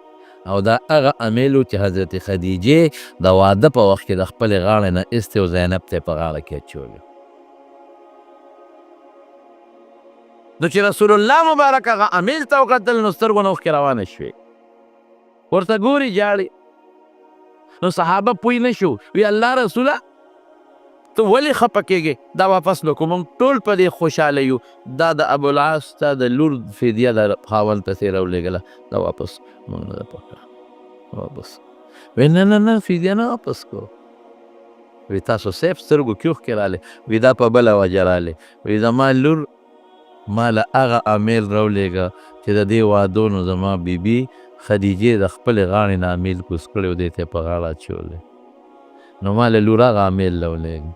او دا هغه امیل و چې حضرت خدیجې د واده په وخت کې د خپلې غاړې نه ایستې او زینب ته یې په غاړه کې اچولې نو چې رسول الله مبارک هغه امیل ته وکتل نو سترګو نه اوښکې روانې شوې ورته ګوري جاړي نو صحابه پوه نه شو وی الله رسوله ته ولې خفه کېږې دا واپس نو کوم ټول په دې خوشحاله یو دا د ابوالعاص تا د لور فدیه د خاوند پسې راولېږله دا واپس موږ نه ده پکړه واپس وی نه فدیه نه واپس کو وی تاسو صاحب سترګو کې اوښکې رالې وی دا په بله وجه رالې وی زما لور ما له هغه امیل راولېږه چې د دې وادو نو زما بیبي خدیجې د خپلې غاړې نه امیل کوز کړی و دې ته یې په غاړه اچولی نو ما له لور هغه امیل راولېږه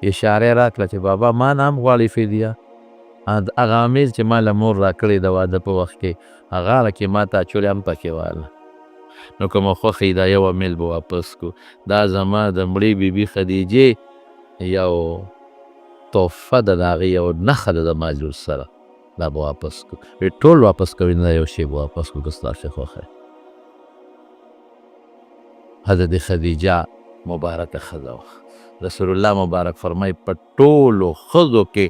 اشاره یې راکړه چې بابا ما نه هم غواړي فدیه هغه امیل چې ما له مور راکړی د واده په وخت کې هغه غاړه کې ما ته اچولی هم پکې واله نو که مو خوښه دا یو امیل به واپس کو دا زما د مړې بیبي خدیجې یو تحفه ده د هغې یو نښه ده د ما لور سره دا به واپس کو ټول واپس کوي نه یو شی به واپس کو که ستاسې خوښه حضرت خدیجه مبارکه ښځه وه رسول الله مبارک فرمای په ټولو ښځو کې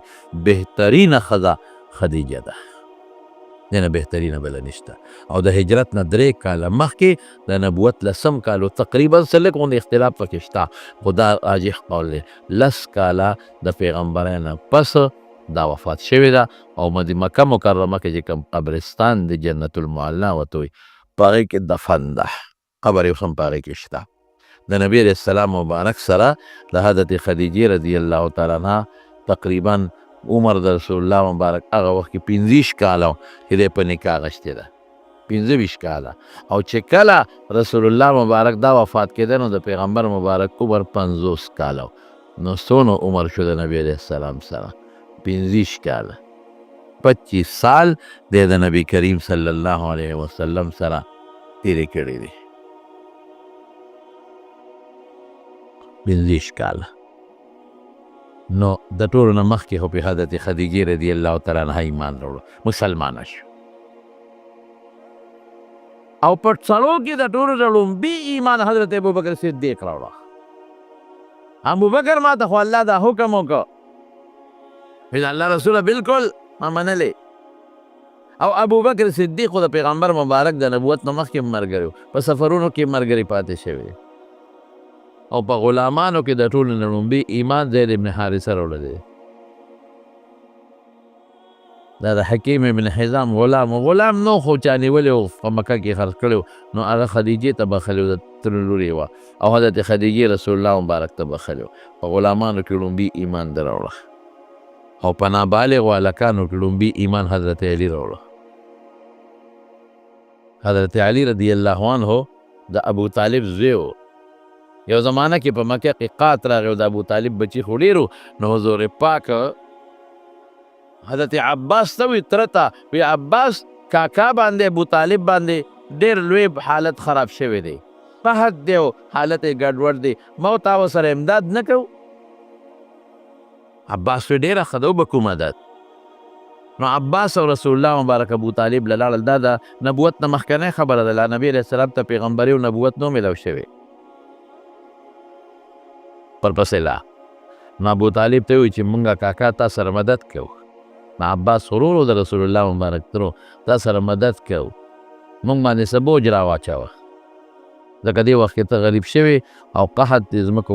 بهترینه ښځه خدیجه ده دینه بهترینه بله نشته او د هجرت نه 3 کاله مخکې د نبوت 10 کالو تقریبا څه لږ غوندې اختلاف پکې شته خو دا راجح قول دی 10 کاله د پیغمبرۍ نه پس دا وفات شوې ده او مکه مکرمه کې چې کوم قبرستان د جنت المعلا ورته وایي په هغې کې دفن ده قبر یې اوس هم په هغې کې شته د نبی علیه السلام مبارک سره د حضرت خدیجې رضی الله تعالی عنها تقریبا عمر د رسول الله مبارک هغه وخت کې 25 کاله چې دی په نکاح اخیستې ده، 25 کاله. او چې کله رسول الله مبارک دا وفات کېده نو د پیغمبر مبارک عمر 50 کاله. نو څونه عمر شو د نبی علیه السلام سره؟ 25 کاله. 25 سال دی د نبی کریم صلی الله علیه وسلم سره تیرې کړي دي. 25 کاله. نو د ټولو نه مخکې خو په حضرت خدیجې رضی الله تعالی عنها ایمان راوړو، مسلمانه شو. او په څلو کې د ټولو نه لومړی ایمان حضرت ابوبکر صدیق راوړه. ابوبکر ما ته خو الله دا حکم وکړ چې الله رسوله بالکل ما منلی. او ابوبکر صدیق خو د پیغمبر مبارک د نبوت نه مخکې ملګری و، په سفرونو کې ملګری پاتې شوی. او په غلامانو کې د ټولو نه لومړی ایمان زید ابن حارثه راوړی. دا د حکیم ابن حزام غلام نو خو چا نیولی و په مکه کې خرڅ کړی نو هغه خدیجې ته بخلي و، د تره لورې وه او حضرت خدیجې رسول الله مبارک ته بخلي و. په غلامانو کې لومړي ایمان ده راوړه. او په نابالغو هلکانو کې لومړي ایمان حضرت علي راوړه. حضرت علي رضی الله عنه د ابو طالب زوی و. یو زمانه کې په مکه کې قات راغی او د ابو طالب بچي خو ډېر و. نو حضور پاک حضرت عباس ته وی تره ته وی عباس کاکا باندې ابو طالب باندې ډېر لوی حالت خراب شوی دی، په حد دی او حالت یې ګډوډ دی، ما تا ورسره امداد نه کوو؟ عباس وی ډېره ښه ده وبکو مدد. نو عباس او رسول الله مبارک ابو طالب له لاړل. دا د نبوت نه مخکنی خبره ده، لا نبي علیه السلام ته پیغمبري او نبوت نو میلاو شوی پرپسې لا. نو ابو طالب ته وی چې مونږه کاکا تا سره مدد کوو. نو عباس ورور د رسول الله مبارک ترو تا سره مدد کوو، مونږ باندې څه بوج راواچوه، ځکه دې وخت کې ته غریب شوي او قحط د ځمکو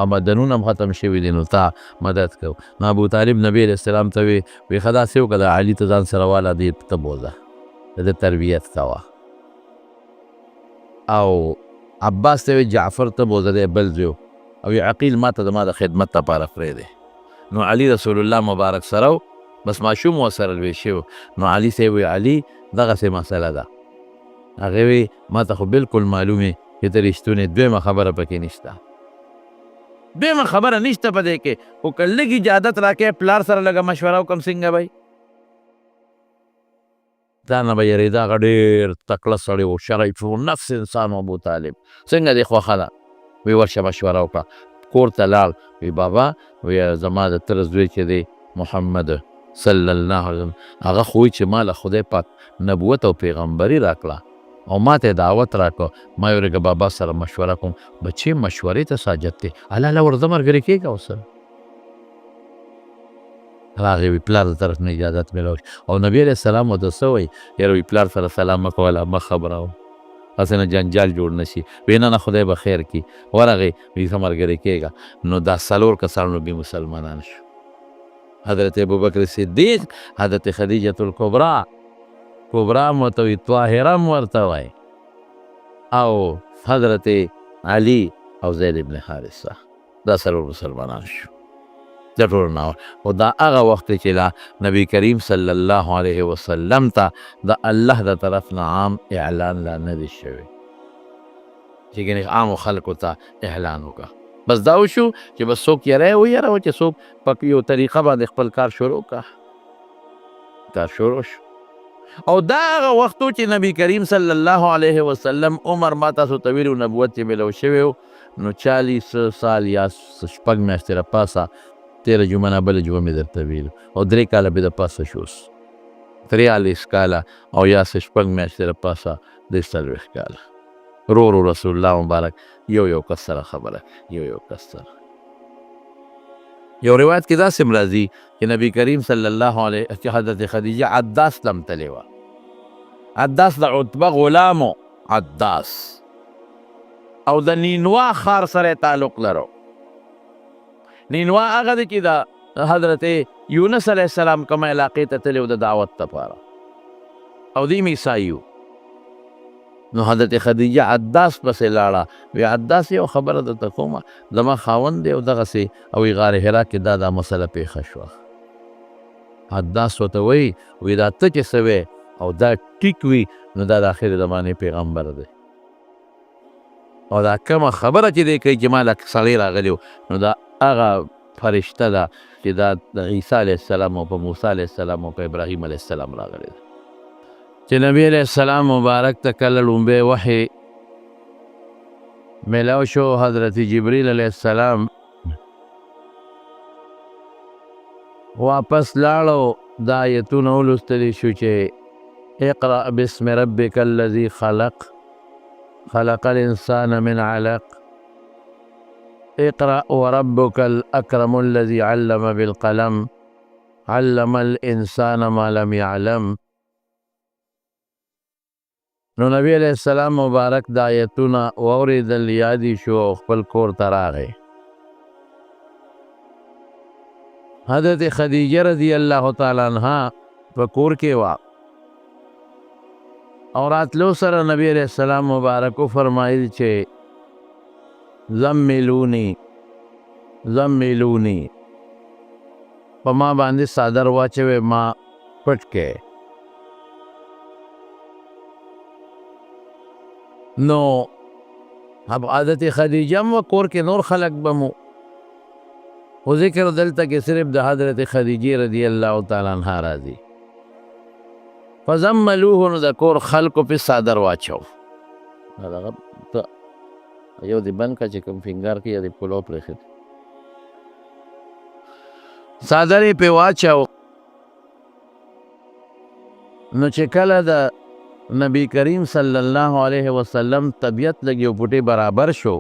آمدنونه هم ختم شوي دي، نو تا مدد کوو. نو ابو طالب نبي علیه السلام ته وی ښه داسې وکړه د علي ته ځان سره واله دې ته بوځه، د ده تربیت کوه. او عباس ته وی جعفر ته بوځه دی بل زوی او عقیل ما ته زما د خدمت لپاره پرېږدی. نو علي رسول الله مبارک سره بس ماشوم ورسره لوی شو. نو علي ته وی علي دغسې مسله ده. هغې وی ما ته خو بلکل معلومې چې ته رښتونې، دویمه خبره پکې نشته، دویمه خبره نشته په دې کې. خو که لږ اجازت راکړې پلار سره لږه مشوره وکړم څنګه به تا نه به یېرېده. هغه ډېر تکړه سړی و، شریف و نفس انسان و ابو طالب. څنګه دې خوښه ده؟ وی ورشه مشوره وکړه. کور ته لاړ. وی بابا وی زما د تره زوی چې دی محمد صلی الله علیه وسلم هغه خو چې ما له خدای پاک نبوت او پیغمبري راکړه او ما ته دعوت راکړه، ما یې ورېږه بابا سره مشوره کوم. بچې مشورې ته ساجت دی، الله ورځه ملګري کېږه ورسره. راغی وی پلار د طرف نه اجازت میلاو او نبي علیه السلام ورته څه وایي؟ یاره وی پلار سره سلام مه کوله، مه خبره وه، هسې نه جنجال جوړ نه شي. وی نه نه خدای به خیر کړي. ورغی وی ښه ملګري کېږه. نو دا 4 کسان بیا مسلمانان شو. حضرت ابوبکر صدیق، حضرت خدیجة الکبرا، کبرا هم ورته وایي، طاهره هم ورته وایي، او حضرت علي او زید ابن حارثه، دا 4 مسلمانان شو د ټولو نه. خو دا هغه وخت چې لا نبی کریم صلی الله علیه وسلم ته د الله د طرف نه عام اعلان لا نه دی شوی، چې ګنې عامو خلکو ته اعلان وکړه. بس دا وشو چې بس څوک یری ویره چې څوک په یو طریقه باندې خپل کار شروع کړه. کار شروع شو. او دا هغه وخت چې نبی کریم صلی الله علیه وسلم عمر ما تاسو ته ویلو نبوت چې میلاو شوی و نو 40 سال یا 6 میاشتې راپاسه 13 جمعه نه بله جمعه مې درته ویلو او 3 کاله بې د پاسه شوس 43 کاله او یا 6 میاشتې راپاسه 40 کاله. رو رسول الله مبارک یو کس سره خبره، یو کس سره. یو روایت کې داسې هم راځي چې نبی کریم صلی الله علیه چې حضرت خدیجه عداس لم تلې وه. عداس د عتبه غلام و، عداس او د نینوا ښار سره تعلق لرو. نینوا هغه دی چې د حضرت یونس علیه السلام کومه علاقې ته تللی و د دعوت لپاره او دی عیسایي و. نو حضرت خدیجه عداس پسې لاړه، وی عداس یو خبره درته کومه، زما خاوند دی او دغسې او وی غار حرا کې دا مسله پیښه شوه. عداس ورته وی دا ته چې څه وی او دا ټیک وي نو دا د آخر زمانې پیغمبر دی او دا کومه خبره چې دی کوي چې ما له سړی راغلی نو دا هغه فرشته ده چې دا د عیسی علیه السلام او په موسی علیه السلام او په ابراهیم علیه السلام راغلی ده. چې نبی علیه السلام مبارک ته کله لومبی وحی میلاو شو، حضرت جبریل علیه السلام واپس لاړو، دا آیتونه ولوستلی شو چې اقرأ باسم ربک الذي خلق خلق الانسان من علق اقرأ وربك الأكرم الذي علم بالقلم علم الإنسان ما لم يعلم. نو نبی علیہ السلام مبارک دا آیتونه واورېدل، یادی شو او خپل کور ته راغی. حضرت خدیجه رضی الله تعالی عنها په کور کې وه او راتلو سره نبی علیہ السلام مبارک فرمایل چې زملونی زملونی په ما باندې صادر واچوي، ما پټ کې. نو اب حضرت خدیجه مو کور کې نور خلق بمو خو ذکر دلته کې صرف د حضرت خدیجه رضی الله تعالی عنها راځي. فزملوه نو د کور خلقو په صادر واچو، هغه یو دی بند کا چې کوم فنګر کې یا د پلو پرېښود صادر یې پې واچو. نو چې کله د نبی کریم صلی الله علیه وسلم طبیعت لږ یو پوټې برابر شو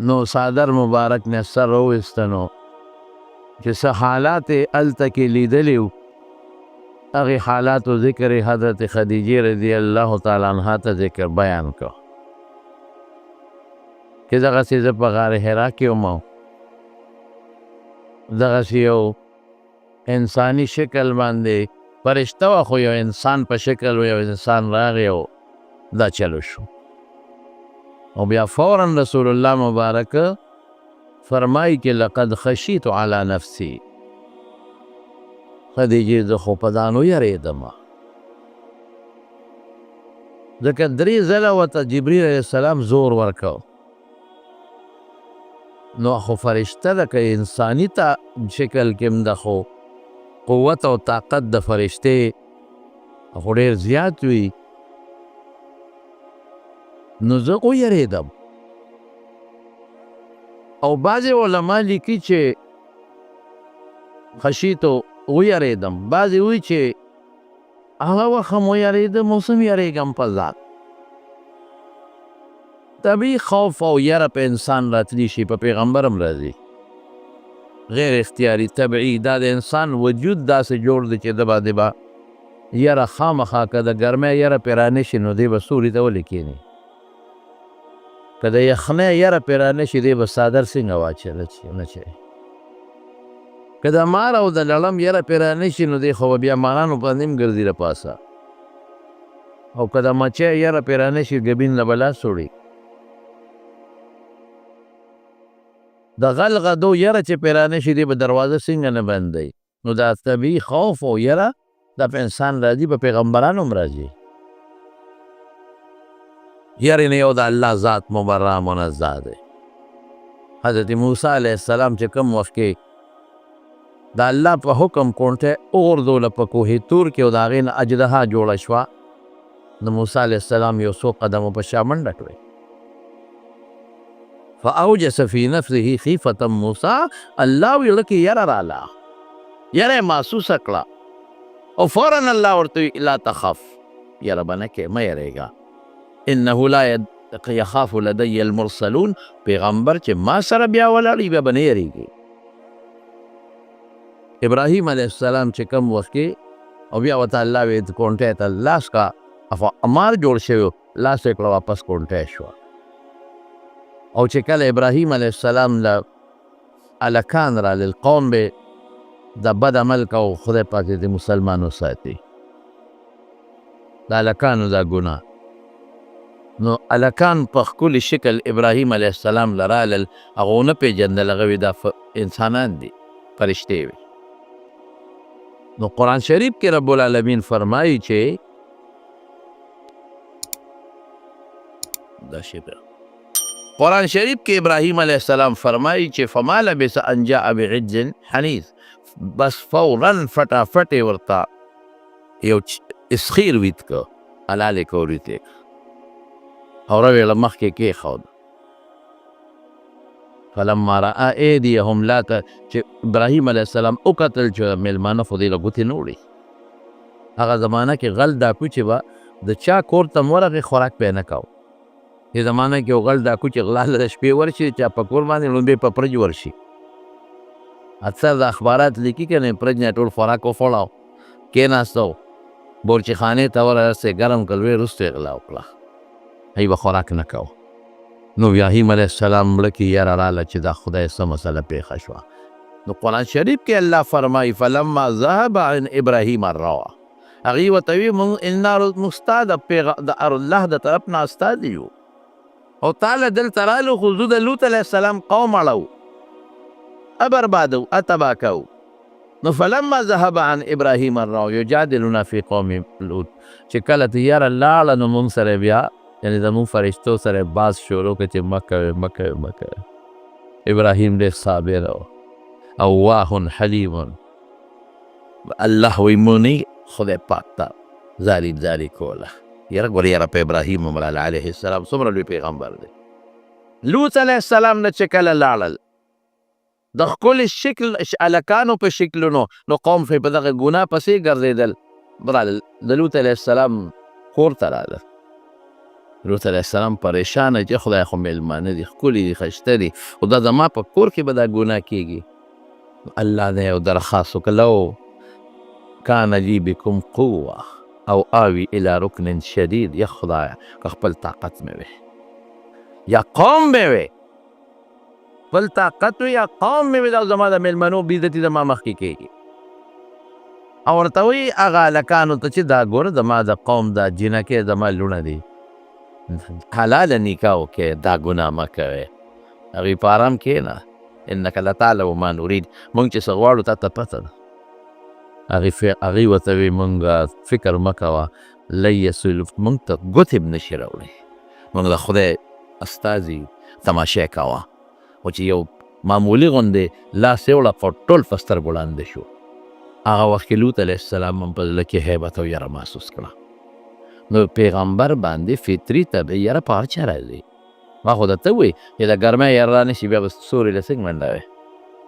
نو صادر مبارک نه سر راوایستنو چې څه حالات یې هلته کې لیدلي وو، هغې حالاتو ذکر حضرت خدیجه رضی الله تعالی عنها ته ذکر بیان کو چې دغسې زه په غار حرا کې وم، دغسې یو انسانی شکل باندې فرشته وه خو یو انسان په شکل و، یو انسان راغی او دا چلو شو. او بیا فوراً رسول الله مبارک فرمایي چې لقد خشیت علی نفسی، خدیجې زه خو په ځان ویرېدم، ځکه 3 ځله ورته جبریل علیه السلام زور ورکو. نو خو فرشته ده که انساني شکل کې هم ده، خو قوت او طاقت د فرشتې خو ډېر زیات وي. نو زه ویرېدم او بعضې علما لیکي چې خشیتو ویرېدم، بعضې وایي چې هغه وخت هم ویرېدم اوس هم یېرېږم په ذات. طبیعي خوف او یره په انسان راتلی شي، په پیغمبر هم راځي، غیر اختیاري طبیعي. دا د انسان وجود داسې جوړ دی چې د باندې به یره خامخا که د ګرمۍ یره پرې رانشي نو دی به سوري ته ولې کښېني، که د یخنۍ یره پرې رانشي دی به څادر څنګه واچوي نه چوي، که د مار او د لړم یره پرې رانشي نو دی خو به بیا مارانو باندې هم ګرځي د پاسه، او که د مچۍ یره پرې رانشي ګبین نه به لاس وړي. د غلغدو یره چې پرې رانشي دی به دروازه څنګه نه بندوي. نو دا طبیعي خوف او یره دا په انسان راځي، په پیغمبرانو هم راځي. یارې نه یو د الله ذات مبرا منزه دی. حضرت موسی علیه السلام چې کوم وخت کې د الله په حکم کونټه وغورځوله په کوه تور کې او د هغې نه اجدها جوړه شوه، د موسی علیه السلام یو څو قدمو په شا منډه کړې. فاوجس فی نفسه خیفة موسی، الله ویله کې یره راله، یره یې محسوسه کړه او فوراً الله ورته وی لا تخف، یره به نه کې مه یېرېږه، انه لا یخاف لدی المرسلون، پیغمبر چې ما سره بیا ولاړ بیا به نه یېرېږي. ابراهیم علیه السلام چې کوم وخت کې او بیا ورته الله وی کونټۍ ته لاس کا، امار جوړ شوی لاس یې کړه واپس کونټۍ شوه. او چې کله ابراهیم علیه السلام له هلکان رالل، قوم به د بد عمل کو، خدای پاک دې مسلمانو ساتي. د هلکانو دا ګناه. نو هلکان په ښکلي شکل ابراهیم علیه السلام له رالل، هغه ونه پېژندل، هغه وی دا انسانان دي، فرشتې وي. نو قرآن شریف کې رب العالمین فرمایي چې دا شی قرآن شریف کې ابراهیم علیه السلام فرمایي چې فما لبث ان جاء بعجل حنیذ، بس فوراً فټافټ یې ورته یو اسخیر وید که، حلال یې که وریتې که او روی له مخکې کېښود. فلما رأى ایدیهم لا چې ابراهیم علیه السلام وکتل چې میلمانه خو دې له ګوتې نه وړي. هغه زمانه کې غل ډاکو چې به د چا کور ته م ورغې خوراک پې نه کو. دې زمانه کې یو غل ډاکو چې غلا له شپې ورشي، چا په کور باندې لومبې په پرج ورشي. اکثر د اخبارات لیکي که نه پرج نه ټول خوراک وخوړاو، کېناستو، بورچې خانې ته ورسې، ګرم کړل، ویې وروسته یې غلا وکړه. هی به خوراک نه کو. نو ابراهیم علیه السلام مړه کې یره راله چې دا خدای څه مسله پېښه شوه. نو قرآن شریف کې الله فرمایي فلما ذهب عن ابراهیم الروع، هغې ورته وي موږ ستا د الله د طرف نه استاد یو او تاله دلته رالو، خو زه د لوط علیه السلام قوم اړو، بربادو، تباه کوو. نو فلما ذهب عن ابراهیم الروع یجادلنا فی قوم لوط، چې کله ته یاره لاړه نو موږ سره بیا یعنی زموږ فرشتو سره باز شروع که چې مه کوې مه کوې مه کوې. ابراهیم ډېر صابر او اواه حلیم. الله وی مونی خدای پاک ته زاری زاری کوله. یاره ګوره یاره په ابراهیم علیه السلام څومره لوی پیغمبر دی. لوط علیه السلام نه چې کله لاړل د ښکلي شکل هلکانو په شکلونو، نو قوم په دغه ګناه پسې ګرځېدل. برالل د لوط علیه السلام کور ته راغله. لوط علیه السلام پریشانه چې خدای خو میلمانه دي، ښکلي دي، ښایسته دي، خو دا زما په کور کې به دا ګناه کېږي. الله نه یو درخواست وکړ لو کان لی بکم قوه او آوي الى رکن شدید. یا خدایه که خپل طاقت مې وی یا قوم مې وی، خپل طاقت وی یا قوم مې وی، دا زما د میلمنو بېعزتي زما مخکې کېږي. او ورته وایي هغه هلکانو ته چې دا ګوره زما د قوم دا جنکې زما لوڼه دي، حلاله نکاح وکړې، دا ګناه مه کوې. هغوی په ارام کښېنه، انک لتعلم ما نرید، موږ چې څه غواړو تا ته پته ده. هغوی ورته وایي موږ فکر مه کوه، لن یصلو، موږ ته ګوتې هم نشي راوړی، موږ د خدای استازي، تماشا کوه. خو چې یو معمولي غوندې لاس یې وړه، خو ټول په سترګو وړاندې شو. هغه وخت کې لوط علیه السلام هم په زړه کې هیبت او یره محسوس کړه. نو پیغمبر باندې فطري طبع یره په هر چا راځي. ما خو درته ووایي چې د ګرمۍ یره رانشي بیا به سوري له څنګه منډوې.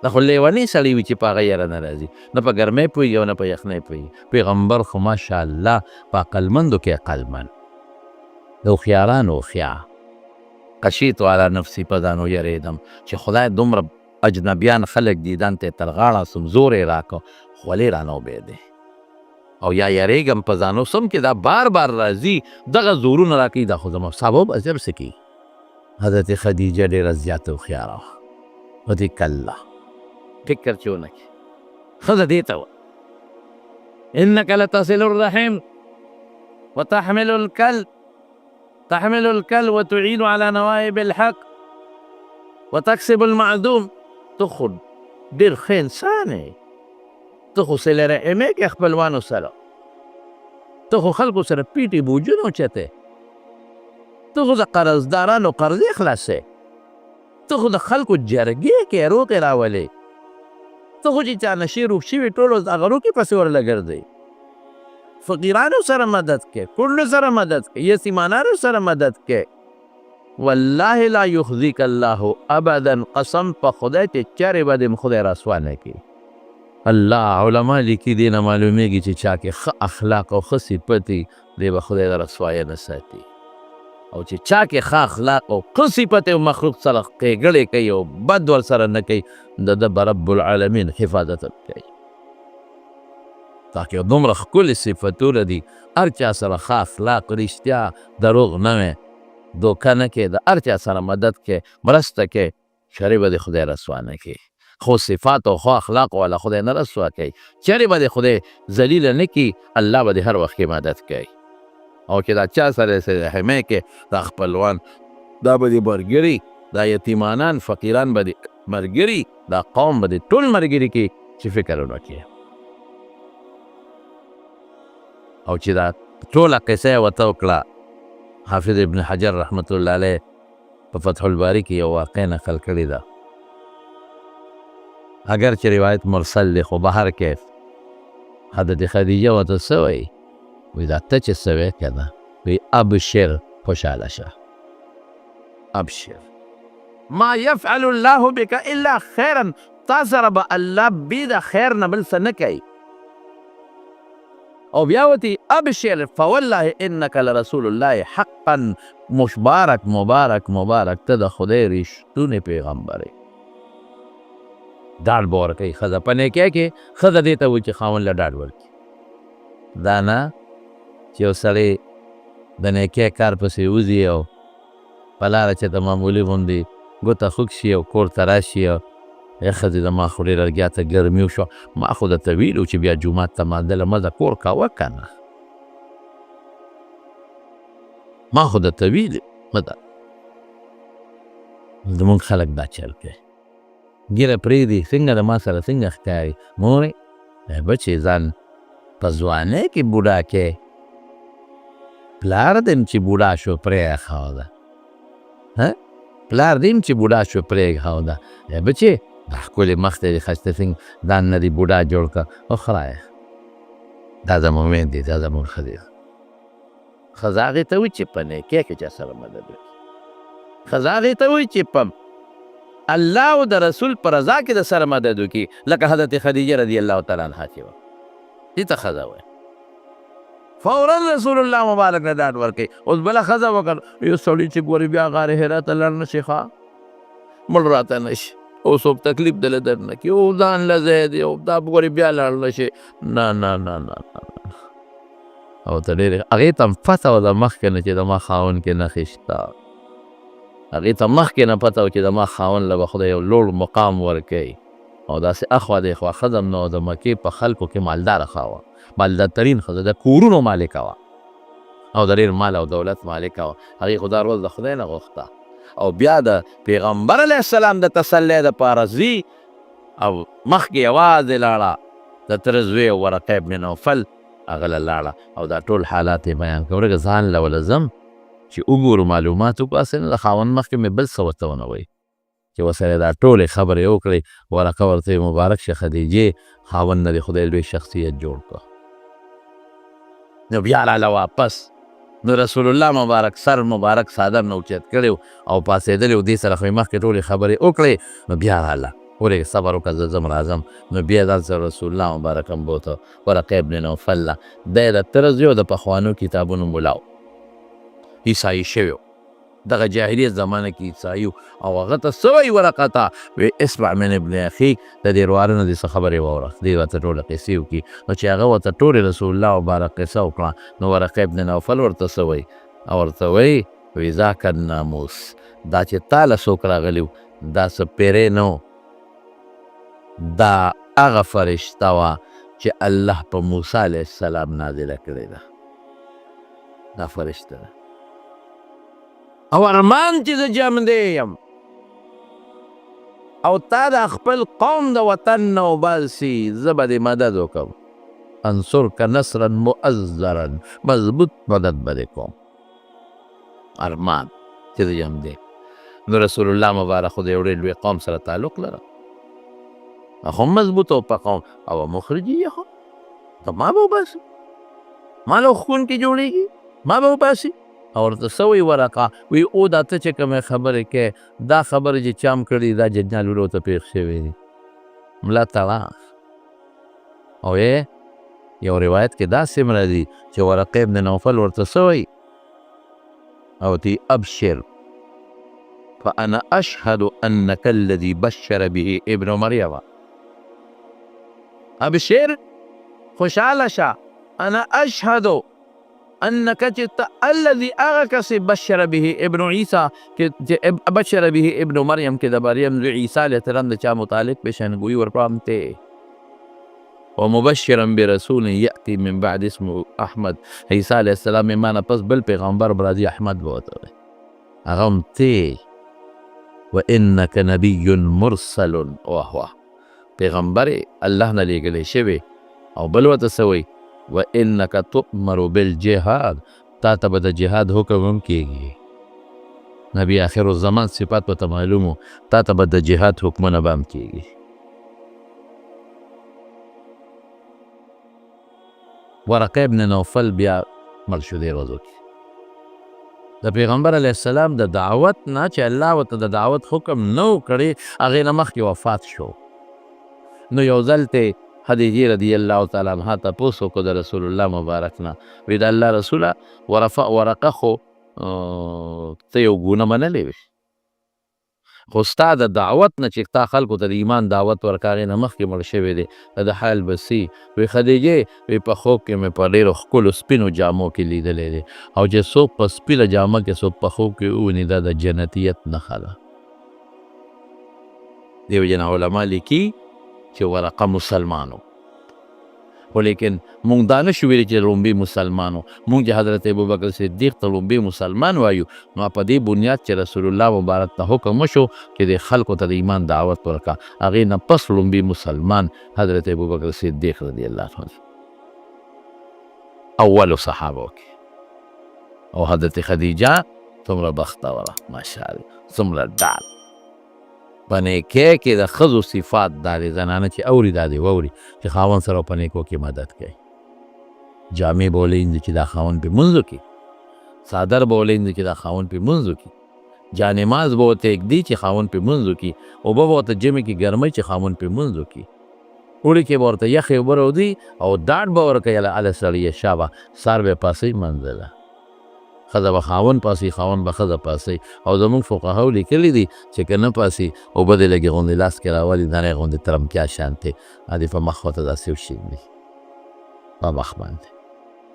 دا خو لیونی سړی وي چې په هغه یره نه راځي، نه په ګرمۍ پوهېږي او نه په یخنۍ پوهېږي. پیغمبر خو ماشاءالله په عقلمندو کې عقلمند، د هوښیارانو هوښیار. خشیت علی نفسي په ځان ویرېدم چې خدای دومره اجنبیان خلک دیدن ته تر غاړه سم، زور یې راکړ، خو ولې رانه وبېدې. او یا یریږم په ځانو سم کې دا بار بار راځي، دغه زورونه راکوي، دا خو زما صحابه به ازر څه کوي. حضرت خدیجه ډېره زیاته هوښیاره وه. ودې کله فکر چې ونه کړي، ښځه دې ته وه انک لتصل الرحم وتحمل الکل، تحمل الکل وتعین على نوائب الحق وتکسب المعدوم. ته خو ډېر ښه انسان یې، ته خو صله رحمۍ کې خپلوانو سره، ته خو خلکو سره پیټې بوجونه اوچتې، ته خو د قرضدارانو قرضې خلاصې، ته خو د خلکو جرګې کې روغې راولې، ته خو چې چا نشي روغ شوي ټولو هغه روغې پسې ورله ګرځئ. فقیرانو سره مدد کې، کونډو سره مدد کې، یتیمانانو سره مدد کې. والله لا یخزیک الله ابدا، قسم په خدای چې چرې به دې خدای رسوا نه کړي. الله علما لیکي دې نه معلومیږي چې چا کې ښه اخلاق او ښه صفت وي، دې به خدای د رسوایۍ نه ساتي. او چې چا کې ښه اخلاق او ښه صفت او مخلوق سره ښېګړې کوي او بد ور سره نه کوي، د ده به رب العالمین حفاظت کوي. تاکه دومره ښکلي صفتونه دي، هر چا سره ښه اخلاق، رښتیا، دروغ نه وي، دوکه نه کوي، د هر چا سره مدد کوي، مرسته کوي، چرې به د خدای رسوا نه کوي. خو صفات او خو اخلاق والا خدای نه رسوا کوي، چرې به د خدای ذلیله نه کړي، الله به د هر وخت کې مدد کوي. او چې دا چا سره حمایه کې دا خپلوان دا به دې ملګري دا یتیمانان فقیران به دې ملګري دا قوم به دې ټول ملګري کې چې فکر ونه کړې او چې دا ټوله قصه یې ورته وکړه. حافظ ابن حجر رحمت الله علیه په فتح الباري کې یو واقع نقل کړې ده، اگر چې روایت مرسل دی خو بهر کیف حضرت خدیجه ورته څه وایي؟ وایي دا ته چې څه وایې که نه، وایي ابشر خوشحاله شه، ابشر ما یفعل الله بک الا خیرا، تا سره به الله بې د خیر نه بل څه نه کوي. او بیا وتی ابشر فوالله انک لرسول الله حقا، مبارک مبارک مبارک ته د خدای رښتونی پیغمبر یې. ډاډ به ورکوي ښځه په نیکۍ کې ښځه دې ته وایي چې خاوند له ډاډ ورکړي، دا نه چې یو سړی د نیکۍ کار پسې وځي او په لاره چې د معمولي غوندې ګوته خوږ شي او کور ته راشي او ښځې د ما خو ډېره لږیاته ګرمي وشوه، ما خو درته ویلي و چې بیا جومات ته مازدله مزه کور کوه که نه، ما خو درته ویلي مده. زمونږ خلک دا چل کوي، ږیره پرېږدي څنګه د ما سره څنګه ښکاري، مورې بچې ځان په ځوانۍ کې بوډا کې پلار دیم چې بوډا شو پرېښوده، پلار دیم چې بوډا شو پرېښوده، بچې دا ښکلې مخ ته دې ښایسته څنګه ځان نه دې بوډا جوړ کړه، او خدایه دا زموږ میندې دا زموږ ښځې ده. ښځه هغې ته وایي چې په نیکۍ کې چا سره مدد وکړي، ښځه هغې ته وایي چې په الله او د رسول په رضا کې د سره مدد وکړي، لکه حضرت خدیجه رضی الله تعالی عنها چې وه، دې ته ښځه وایي. فورا رسول الله مبارک نه ډاډ ورکوي. اوس بله ښځه وکړ یو سړي چې ګورې بیا غار حرا ته لاړ نه شي، ښه مړ راته نه شي، او څوک تکلیف دله در نه کړي، او ځان له ځای دی او دا ګورې بیا لاړ نه شي، نه نه نه نه او ته ډېرې هغې ته هم پته وه د مخکې نه چې د ما خاوند کې نښې شته، هغې ته مخکې نه پته وه چې د ما خاوند له به خدای یو لوړ مقام ورکوي، او داسې اخوا دېخوا ښځه هم نه وه، د مکې په خلکو کې مالداره ښه وه، مالدارترین ښځه د کورونو مالکه وه او د ډېر مال او دولت مالکه وه. هغې خو دا ورځ د خدای نه غوښته او بیا د پیغمبر علیه السلام د تسلی دپاره ځي او مخکې یوازې لاړه د تره زوی ورقه ابن نوفل هغه له لاړه او دا ټول حالات یې بیان کړه. ورګه ځان له ولزم چې وګورو معلومات وباسې، نه د خاوند مخکې مې بل څه ورته ونه وایي چې ورسره دا ټولې خبرې وکړې. ورقه ورته مبارک شه خدیجې خاوند نه د خدای لوی شخصیت جوړ کړه. نو بیا راله واپس نو رسول الله مبارک سر مبارک صادر نه اوچت کړی او پاڅېدلی و، دې سره خو یې مخکې ټولې خبرې وکړې. نو بیا راله ورې صبر وکړه زه ځم راځم. نو بیا دلته رسول الله مبارک هم بوته ورقه ابن نوفل له، دی د تره زوی د پخوانو کتابونو ملا و، عیسایي شوی و، دغه جاهلیت زمانه کې عیسایي او هغه ته څه وایي ورقه ته؟ وی اسمع من ابن اخیک، د دې ورواره نه دې څه خبرې واوره، دې ورته ټوله قصې وکړي. نو چې هغه ورته ټولې رسول الله مبارک قصه وکړه، نو ورقه ابن نوفل ورته څه وایي؟ او ورته وایي وی ذاک الناموس، دا چې تا له څوک راغلي و دا څه پیری نه و، دا هغه فرشته وه چې الله په موسی علیه السلام نازله کړې ده، دا فرشته ده. او ارمان چې زه جمدی یم او تا د خپل قوم د وطن نه وباسي، زه به دې مدد وکړم، انصرک نصرا مؤزرا، مضبوط مدد به دې کوم. ارمان چې زه جمدی. نو رسول الله مبارک خو د یو ډېر لوی قوم سره تعلق لره، هغه هم مضبوط او په قوم او مخرجي یې خو ته ما به وباسي، ما له ښوونکي جوړېږي، ما به وباسي. او ورته څه وایي ورقه؟ وایي او دا ته چې کومې خبرې کوې دا خبرې چې چا هم کړي دا جنجالونو ته پېښ شوي دي، ملا تړه. او یو روایت کې داسې هم راځي چې ورقه ابن نوفل ورته څه وایي؟ او تی ابشر فانا اشهد انك الذي بشر به ابن مريم. ابشر خوشحاله شه، انا اشهد انك الذي هغه کس بشر به ابن عیسی چې بشر به ابن مریم کې د مریم زوی عیسی علیه السلام د چا متعلق پیشنګویي ورپام ته ومبشرا برسول یأتی من بعد اسمه احمد. عیسی علیه السلام ما نه پس بل پیغمبر به راځي، احمد به ورته وایي، هغه هم تی وانک نبی مرسل. واه واه، پیغمبر الله نه لیږلی شوی. او بل ورته څه وایي؟ وانک تؤمر بالجهاد، تا ته به د جهاد حکم هم کېږي. نبی آخر الزمان صفات به ته معلوم و، تا ته به د جهاد حکمونه به هم کېږي. ورقه ابن نوفل بیا مړ شو دې ورځو کې. د پیغمبر علیه السلام د دعوت نه چې الله ورته د دعوت حکم نه و کړی، هغې نه مخکې وفات شو. نو یو ځل ته خدیجې رضی الله تعالی عنها تپوس وکړو د رسول الله مبارک نه، وی د الله رسوله ورقه خو ته یو ګونه منلې وې، خو ستا د دعوت نه چې تا خلکو ته د ایمان دعوت ورکړه، هغې نه مخکې مړ شوی دی، د حال بسي. وی خدیجې وی په خوب کې مې په ډېرو ښکلو سپینو جامو کې لیدلی دی، او چې څوک په سپینه جامه کې څوک په خوب کې وویني دا د جنتیت نښه ده. دې وجې نه علما لیکي چې ورقه مسلمانو، خو لیکن مونږ دا نشو ویلی چې لومبي مسلمان و. مونږ چې حضرت ابوبکر صدیق ته لومبي مسلمان وایو، نو په دې بنیاد چې رسول الله مبارک ته حکم وشو چې د خلکو ته د ایمان دعوت ورکړه، هغې نه پس لومبي مسلمان حضرت ابوبکر صدیق رضی الله عنه اولو صحابو کې. او حضرت خدیجه څومره بختوره، ماشاءالله څومره ډال په نیکۍ کې د ښځو صفات دا دی، زنانه چې اوري دا دی واوري چې خاوند سره په نیکو کې مدد کوي. جامې به ولینځي چې دا خاوند پې مونځ وکړي، څادر به ولینځي چې دا خاوند پې مونځ وکړي، جانماز به ورته ایږدي چې خاوند پې مونځ وکړي، اوبه به ورته جمع کړي ګرمۍ چې خاوند پې مونځ وکړي، اوړي کې به ورته یخې اوبه راودي او ډاډ به ورکوي هله سړیه شابه سار به یې پاسئ منځله، ښځه به خاوند پاسي، خاوند به ښځه پاسي. او زمونږ فقهاو لیکلي دي چې که نه پاسي اوبه دې لږې غوندې لاس کې راولي، نرۍ غوندې ترمکیا شانتې دې په مخ ورته داسې وشیندي په مخ باندې.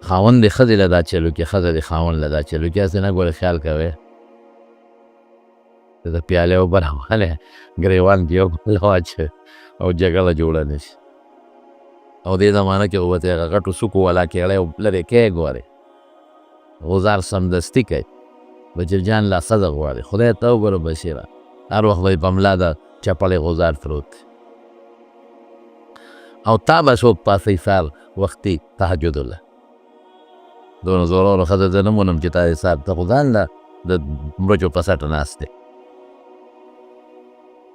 خاوند دې ښځې له دا چلو کې، ښځه دې خاوند له دا چلو کې. هسې نه ګورې خیال کوئ د پیالې اوبه راولې ګریوان کې یو بل واچوي او جګړه جوړه نه شي. او دې زمانه کې اوبه ته هغه غټو څوکو والا کېړی لرې کې ګورې غزار سمدستي کوي، بچر جان لا ښځه غواړي. خدای ته وګوره بشیره، هر وخت به یې په ملا د چپړې غزار پروت او تا به څوک پاسئ سار وختي تهجد الله. دونه زوروره ښځه زه نه مونم چې تا یې سار ته خو ځان له د مرچو په سټه ناست دی.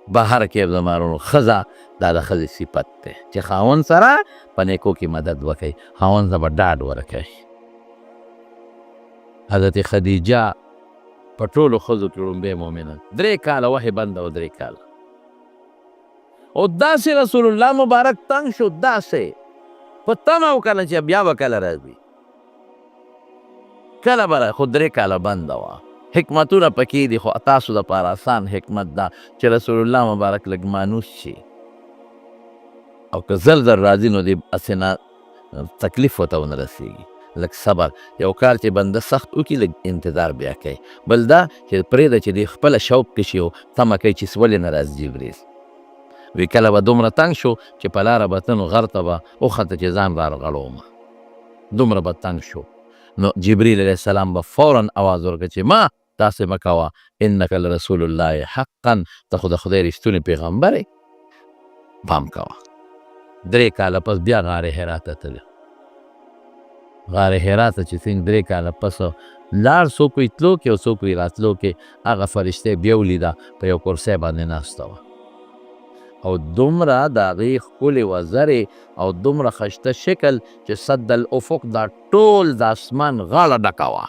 بهر کې زما وروڼو ښځه دا د ښځې صفت دی چې خاوند سره په نیکو کې مدد وکړي، خاوند ته به ډاډ ورکوي. حضرت خدیجه په ټولو ښځو کې لومبی مؤمنه، 3 کاله وحې بنده او 3 کاله. او داسې رسول الله مبارک تنګ شو، داسې په تمه وکړه چې بیا به کله راځي، کله به خو 3 کاله بنده وه. حکمتونه پکې دي، خو تاسو دپاره آسان حکمت ده چې رسول الله مبارک لږ مانوس شي، او که زر زر راځي نو دې هسې نه تکلیف ورته ونه رسېږي. لږ صبر، یو کار چې بنده سخت وکړي لږ انتظار بیا کوي. بل دا چې پرېږده چې دې خپله شوق کې شي او تمه کوي چې ولې نه راځي جبریل. وی کله به دومره تنګ شو چې په لاره به ته نو غر ته به وخته چې ځان رارغړومه، دومره به تنګ شو. نو جبریل علیه السلام به فوراً اواز ورکړه چې ما داسې مه کوه، انک لرسول الله حقا، ته خو د خدای رښتونی پیغمبر یې، پام کوه. 3 کاله پس بیا غار حرا ته تللی. غار حرا ته چې څنګه 3 کاله پس لاړ، څوک وی تلو کې او څوک وی راتلو کې، هغه فرشتې بیا ولیده په یو کرسۍ باندې ناسته وه، او دومره د هغې ښکلې وزرې او دومره ښایسته شکل چې صد الافق دا ټول د اسمان غاړه ډکه وه.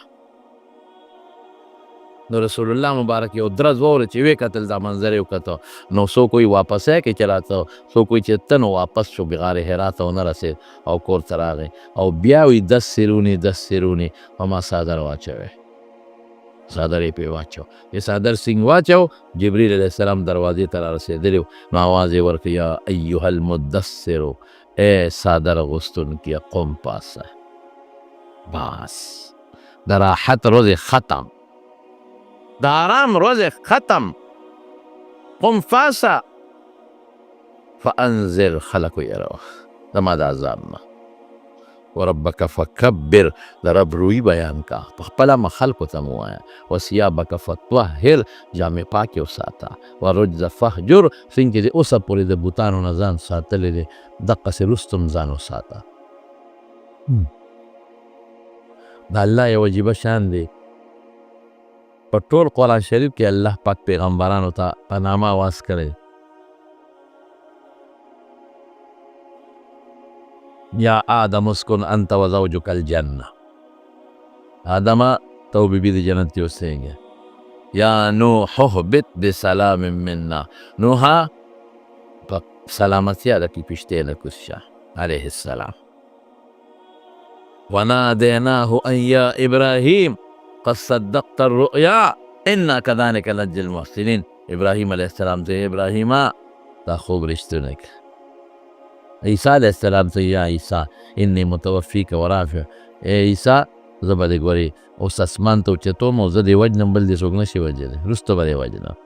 نو رسول الله مبارک یو درز واورېد چې ویې کتل دا منظر یې وکته، نو څوک وایي واپسی کوي چې راته، څوک وایي چې ته نو واپس شو، غار حرا ته ونه رسېد او کور ته راغی. او بیا وایي دسرونې په ما څادر واچوی، څادر یې پرې واچو، یې څادر سینګ واچو. جبریل علیه السلام دروازې ته را رسېدلی نو آواز یې ورکړ یا ایها المدثرو، ای څادر اغوستونکیه قم پاسه. بس د راحت ورځې ختم، د آرام ورځې ختم. قم فاسه فانذر، خلک ویروه، زما د عذاب نه. وربک فکبر، د رب روی بیان کا، په خپله خلکو ته مو وایه. وثیابک فطهر، جامې پاکې وساته. ورجز فهجر، څنګه چې د اوسه پورې د بوتانو نه ځان ساتلی دی دقسې وروسته هم ځان وساته. د الله یو عجیبه شان دی، په ټول قرآن شریف کې الله پاک پیغمبرانو ته په نامه آواز کړی. یا آدم اسکن انت و زوجک الجنه، آدمه تو بیبی د جنت کې اوسېږي. یا نوح اهبط بسلام منا، نوحه په سلامتیا د کې پشتې نه کوز شه علیه السلام. ونادیناه ان یا ابراهیم قد صدقت الرؤیا انا کذلک نجزی المحسنین. ابراهیم علیه السلام ته ابراهیمه دا خوب رښتونه کړه. عیسی علیه السلام ته یا عیسی انی متوفیک و رافع، ای عیسی زه به دې ګورې اوس اسمان ته اوچتوم او زه دې وجنم، بل دې څوک نشي وجلی، وروسته به دې وجنم.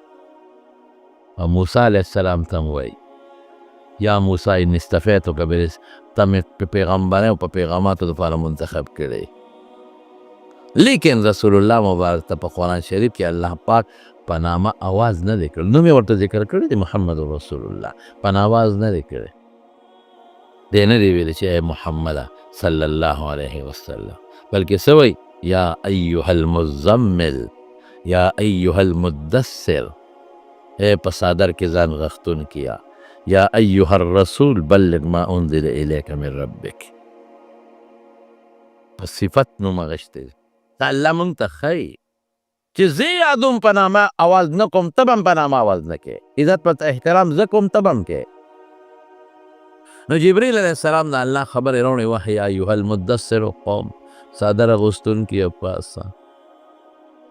او موسی علیه السلام ته م وایي یا موسی انی اصطفیتک ته مې په پیغمبرۍ او په پیغاماتو دپاره منتخب کړی. لیکن رسول الله مبارک ته په قرآن شریف کې الله پاک په نامه آواز نه دی کړی، نوم یې ورته ذکر کړی دی محمد رسول الله، په آواز نه دی کړی. دی نه دی ویلی چې ای محمد صلی الله علیه وسلم، بلکې څه وایي یا ایها المزمل، یا ایها المدثر، ای په صادر کې ځان غښتون کیا، یا ایها الرسول بلغ ما انزل الیک من ربک. په صفت نوم اخیستی دی. دا الله مونږ ته ښایي چې زه یا دوم په نامه آواز نه کوم، ته به هم په نامه آواز نه کوې، عزت په احترام زه کوم ته به هم کوې. نو جبریل علیه السلام د الله خبرې راوړې وه یا ایها المدثر قوم، صادر اغوستونکي پاسه.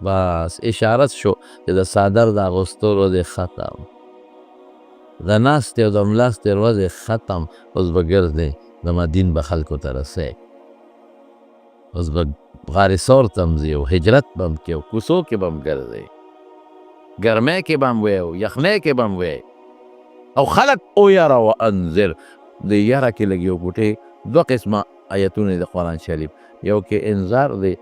بس اشارت شو چې د صادر د اغوستلو د ختم، د ناستې او د ملاستې ورځې ختم. اوس به ګرځې زما دین به خلکو ته رسې، اوس به غار ثور ته هم ځې او هجرت به هم کې او کوڅو کې به هم ګرځې، ګرمۍ کې به هم وې او یخنۍ کې به هم وې. او خلک ویره و انذر، د یره کې لږ یو ګوټې دوه قسمه آیتونه د قرآن شریف، یو کې انذار دی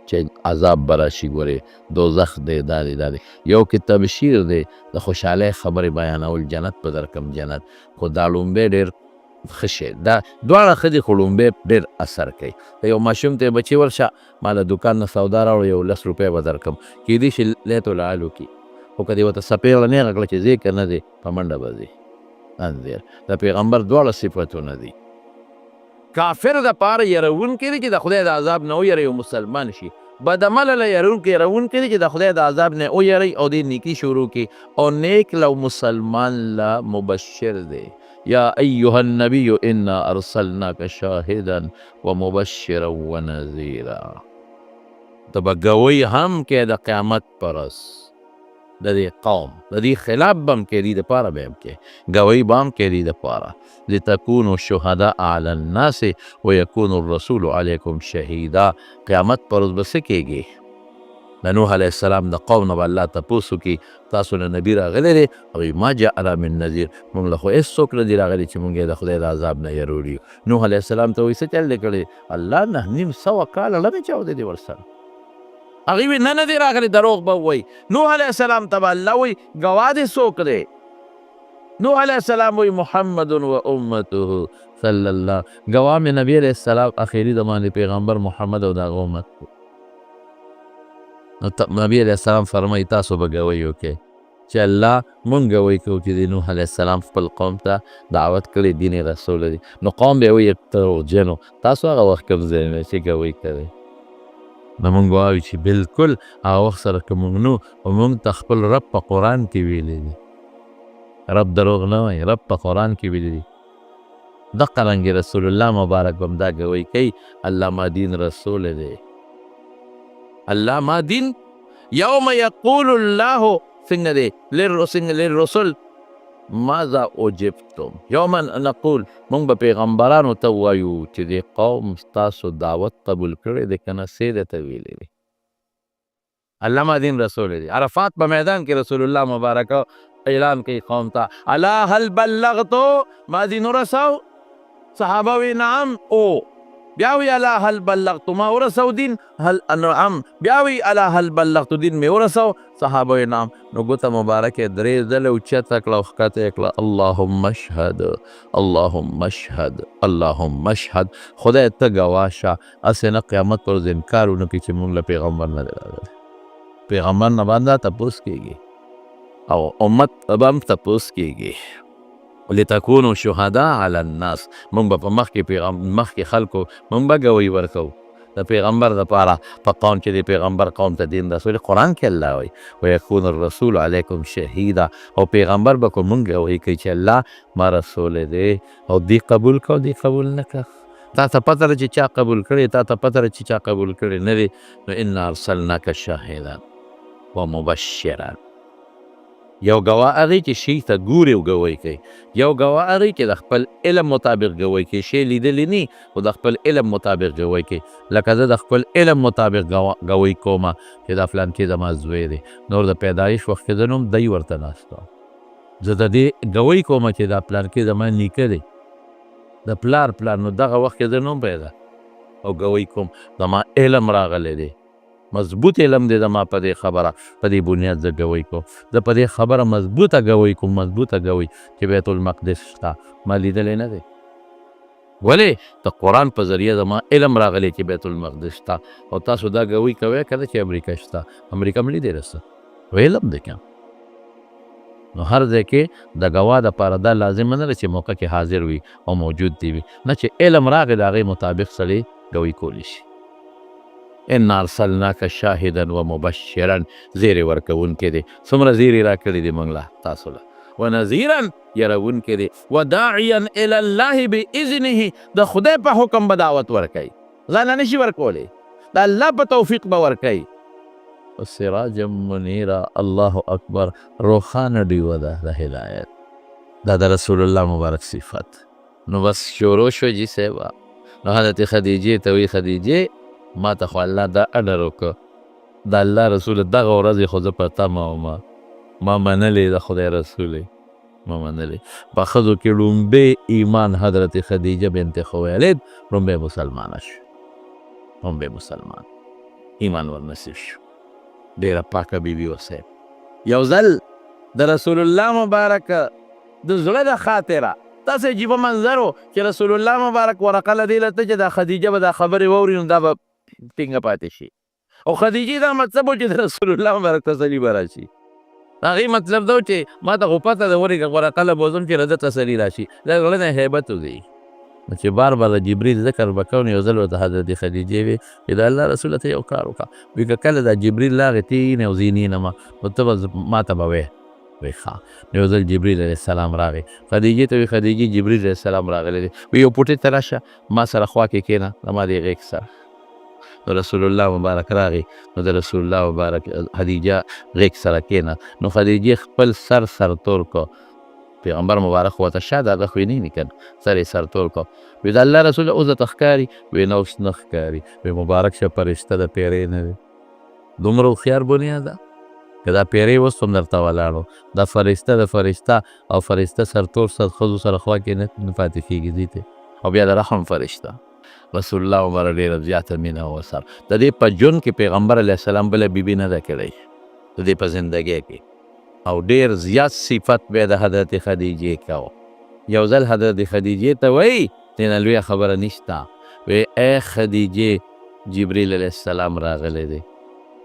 چې عذاب به راشي، ګورې دوزخ دی، دا دی دا دی. یو کې تبشیر دی، د خوشحالۍ خبرې بیانول، جنت به درکم جنت. خو دا لومبی ډېر ښه شی، دا دواړه ښه دي، خو لومبی ډېر اثر کوي. که یو ماشوم ته بچي ورشه ما له دوکان نه سودا راوړه یو 10 روپۍ به درکم، کیدای شي لیت العال وکړي، خو که دې ورته څپېړه نیغه کړه چې ځې که نه دی په منډه به ځي. انذر د پیغمبر دواړه صفتونه دي. کافر د پاره یرونکی دی چې د خدای د عذاب نه ویری او مسلمان شي، بدعمله له یرونکی دی چې د خدای د عذاب نه ویری او د نیکی شروع کی، او نیک لو مسلمان لا مبشر دی. یا ایها النبی انا ارسلناک شاهدا ومبشرا ونذیرا. ته به ګوی هم کې د قیامت پرس د دې قوم، د دې خلاف به هم کې، دې دپاره به هم کې ګوی به هم کې، دې دپاره لتکونوا شهداء علی الناس ویکون الرسول علیکم شهیدا. قیامت پر ورځ به څه کېږي؟ د نوح علیه السلام د قوم نه به الله تپوس وکړي تاسو نه نبي راغلی دی؟ هغوی ما جاءنا من نذیر، موږ له خو هېڅوک نه دي راغلي چې موږ یې د خدای د عذاب نه یروړي. نوح علیه السلام ته وایي څه چل دی کړی؟ الله 9.5 کاله نه مې چاودې دی ورسره. هغوی وایي نه دی راغلی، دروغ به ووایي. نوح علیه السلام ته به الله وایي ګواه دې څوک دی؟ نوح علیه السلام وی محمد و امته صلی الله، ګواه مې نبی علیه السلام اخیری زمانې پیغمبر محمد او د هغه امت. نو نبی علیه السلام فرمایي تاسو به ګویي وکړئ چې الله مونږ ګویي کوو چې د نوح علیه السلام خپل قوم ته دعوت کړی دین رسول دی. نو قوم به یې وایي دروغجنو، تاسو هغه وخت کوم ځای نه چې ګویي کوئ. نو مونږ وایو چې بلکل هغه وخت سره که مونږ نو، او مونږ ته خپل رب په قرآن کې ویلی دی، رب دروغ نه وایي، رب په قرآن کې ویلی دی. دقه رنګې رسول الله مبارک به هم دا ګویي کوي الله ما دین رسول دی، الله ما دین. یوم یقول الله څنګه دی للرسل ماذا اجبتم، یوما نقول مونږ به پیغمبرانو ته وایو چې دې قوم ستاسو دعوت قبول کړی دی که نه، څه درته ویلی دی؟ الله ما دین رسول دی. عرفات په میدان کې رسول الله مبارک اعلان کوي قوم ته الا هل بلغتو، ما دین ورساو؟ صحابه وی نعم او، بیا وی الا هل بلغت ما ورسو دین، هل نعم، بیا وی الا هل بلغت دین می ورسو، صحابه وی نعم. نو ګوته مبارکه درې ځله اوچته کړه او ښکته یې کړه، اللهم اشهد اللهم اشهد اللهم اشهد، خدای ته ګواه شه هسې نه قیامت پر ورځ انکار ونه کړي چې موږ له پیغمبر نه دی راغلی. پیغمبر نه باندې تپوس کېږي او امت به هم تپوس کېږي. لتكونوا شهداء علی الناس، موږ به په مخکې خلکو موږ به ګوی ورکوو د پیغمبر دپاره په قوم چې د پیغمبر قوم ته دین رسول. قرآن کې الله وایي ویکون الرسول علیکم شهیدا، او پیغمبر به کو موږ ګوی کوي چې الله ما رسول دی او دی قبول کو دی قبول نه که. تا ته پته ده چې چا قبول کړی، تا ته پته ده چې چا قبول کړی نه دی. نو انا ارسلناک شاهدا و مبشرا، یو ګواه هغې چې شي ته ګوري او ګوی کوي، یو ګواه هغې چې د خپل علم مطابق ګوی کوي، شی لیدلی نی خو د خپل علم مطابق ګوی کوي. لکه زه د خپل علم مطابق ګوی کومه چې دا فلانکي زما زوی دی، نور د پیدایش وخت کې زه نوم دی ورته ناست وم، زه د دې ګوی کومه چې دا پلانکي زما نیکه دی، د پلار نو دغه وخت کې زه نوم پیدا او ګوی کوم زما علم راغلی دی، مضبوط علم دی زما په دې خبره، په دې بنیاد زه ګوی کوم. زه په دې خبره مضبوطه ګوی کوم، مضبوطه ګوی چې بیت المقدس شته، ما لیدلی نه دی. ولې د قرآن په ذریعه زما علم راغلی چې بیت المقدس شته، او تاسو دا ګوی کوئ که چې امریکا شته، امریکا هم لیدی رسه و علم دی که. نو هر ځای کې د ګواه دپاره دا لازم نه ده چې موقع کې حاضر وي او موجود دی وي، نه چې علم راغی د هغې مطابق سړی ګوی کولی شي. انا ارسلناک شاهدا و مبشرا، زیری ورکوونکی دی. څومره زیری راکړي دي موږ له تاسو له، و نذیرا یروونکی دی، و داعیا الی الله باذنه، د خدای په حکم به دعوت ورکوي، ځان نشي ورکولی، د الله په توفیق به ورکوي. سراجا منیرا، الله اکبر، روښانه ډیوه ده د هدایت. دا د رسول الله مبارک صفت. نو بس شروع شو جی صاحبه. نو حضرت خدیجې ته وی خدیجې ما ته خو الله دا اډر وکړه، د الله رسول دغه ورځې خو زه په تمه ومه، ما منلې د خدای رسول ما منلې. په ښځو کې لومبی ایمان حضرت خدیجه بنت خویلد لومبی مسلمانه شو، لومبی مسلمان ایمان ورنصیب شو. ډېره پاکه بیبي وه صاحب. یو ځل د رسول الله مبارک د زړه د خاطره داسې عجیبه منظر و چې رسول الله مبارک ورقه له دې لته چې دا خدیجه به دا خبرې واوري نو دا به ټینګه پاتې شي، او خدیجې دا مطلب و چې د رسول الله مبارک تسلي به راشي. د هغې مطلب دا و چې ما ته خو پته ده ورېږه ورقه له بوزم چې له ده تسلي راشي، دا زړه نه هیبت وځي. نو چې بار بار د جبریل ذکر به کوو، یو ځل ورته حضرت خدیجې وې چې د الله رسول ته یو کار وکړه، وایي که کله دا جبریل راغی تینې او زینینه نو ته به ما ته به وایې وی ښه. نو یو ځل جبریل علیه السلام راغی، خدیجې ته وی خدیجې جبریل علیه السلام راغلی دی، وی یو پوټې ته راشه ما سره خوا کې کښېنه زما دې غېږ سره. نو رسول الله مبارک راغی، نو د رسول الله مبارک خدیجه غېږ سره کښېنه، نو خدیجې خپل سر تور کو، پیغمبر مبارک ورته شاته هغه خو یې نه وي که نه، سر یې سر تور کو. وی د الله رسول اوس درته ښکاري؟ وی نه اوس نه ښکاري. وی مبارک شه فرشته د پیرې نه دی، دومره هوښیار بنیاده که دا پیرې اوس هم درته ولاړ و، دا فرشته د فرشته او فرشته سرتور ښځو سره خوا کې نه پاتې کېږي دې ته، او بیا د رحم فرشته رسول الله مبارک ډېره زیاته مینه ورسره. د دې په ژوند کې پیغمبر علیه السلام بله بیبي نه ده کړی د دې په زندګۍ کې، او ډېر زیات صفت به د حضرت خدیجې کوه. یو ځل حضرت خدیجې ته وایي دې نه لویه خبره نشته، وی ای خدیجې جبریل علیه السلام راغلی دی،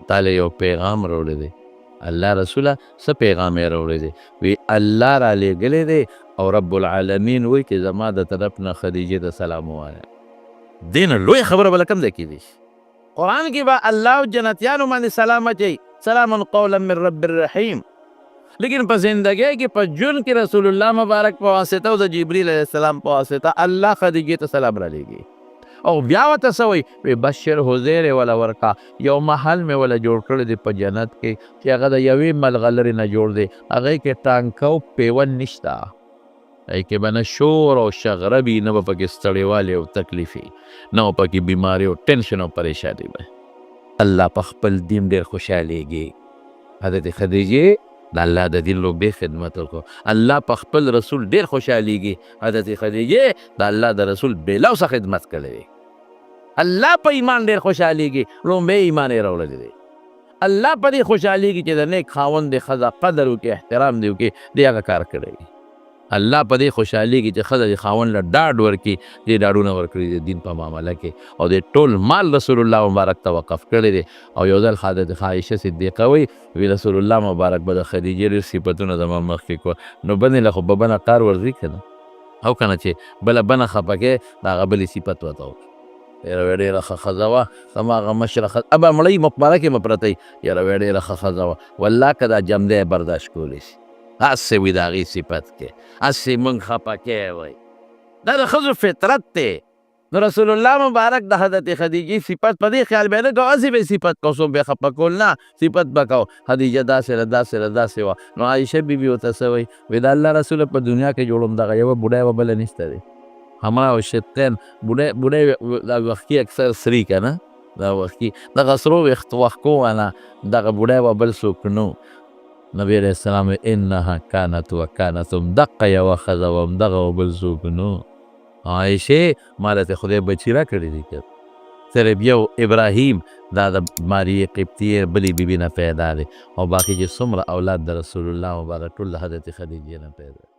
تا له یو پیغام راوړی دی. الله رسوله څه پیغام یې راوړی دی؟ وی الله را لېږلی دی او رب العالمین وایي چې زما د طرف نه خدیجې ته سلام ووایه. دې نه لویه خبره به له کوم ځای کېدی شي؟ قرآن کې به الله جنتیانو باندې سلام اچوي، سلام قولا من رب الرحیم. لیکن په زندګۍ کې په ژوند کې رسول الله مبارک په واسطه او د جبریل علیه السلام په واسطه الله خدیجې ته سلام را لېږي. او بیا ورته څه وایي؟ وی بشر زیری وله ورکه، یو محل مې وله جوړ کړی دی په جنت کې چې هغه د یوې ملغلرې نه جوړ دی، هغې کې ټانکه او پیون نشته، هغې کې به نه شور او شغره وي، نه به پکې ستړیوالی او تکلیف وي، نه به پکې بیماري او ټینشن او پریشاني وي. الله په خپل دین ډېر خوشحالېږي. حضرت خدیجې د الله د دین لوبې خدمت وکړو. الله په خپل رسول ډېر خوشحالېږي. حضرت خدیجې د الله د رسول بېلوسه خدمت کړی دی. الله په ایمان ډېر خوشحالېږي. لومبی ایمان یې راوړلی دی. الله په دې خوشحالېږي چې د نیک خاوند د ښځه قدر وکړي، احترام دې وکړي، دې هغه کار کړی دی. الله په دې خوشحالېږي چې ښځه د خاوند له ډاډ ورکړي، دې ډاډونه ورکړي د دین په معامله کې، او د ټول مال رسول الله مبارک ته وقف کړی دی. او یو ځل حضرت عایشه صدیقه وایي رسول الله مبارک به د خدیجې ډېر صفتونه زما مخکې کول، نو بنې له خو به بنه کار ورځي که نه، او که نه چې بله بنه خفه کې د هغه بلې صفت ورته وکړي. یاره ډېره ښه ښځه وه، زما هغه مشره ښځه ابه مړۍ مقبره کې به پرته وي، یاره ډېره ښه ښځه وه، والله که دا جمدی برداشت کولی شي. هسې وي د هغې صفت کې، هسې موږ خفه کې وی. دا د ښځو فطرت دی. نو رسول الله مبارک د حضرت خدیجې صفت په دې خیال به نه کوو هسې به صفت کوو، څوک به یې خفه کول نه، صفت به کوو خدیجه داسې ده داسې ده داسې وه. نو عایشه بیبي ورته څه وایي؟ وایي د الله رسوله په دنیا کې جوړم دغه یوه بوډۍ وه بله نشته دی. همراه و شدقین بوډۍ دا وښکي اکثر سري که نه، دا وښکي دغه سرو وښکو نه دغه بوډۍ وه بل څوک نو. نبی علیه السلام انها کانت و کانت همدقه یوه ښځه وه همدغه و بل څوک نو. عایشې ما له خدای بچي را کړي دي که صرف یو ابراهیم دا د ماریې قبطیې بلې بیبي نه پیدا دی، او باقي چې څومره اولاد د رسول الله مبارک ټول د حضرت خدیجې نه پیدا.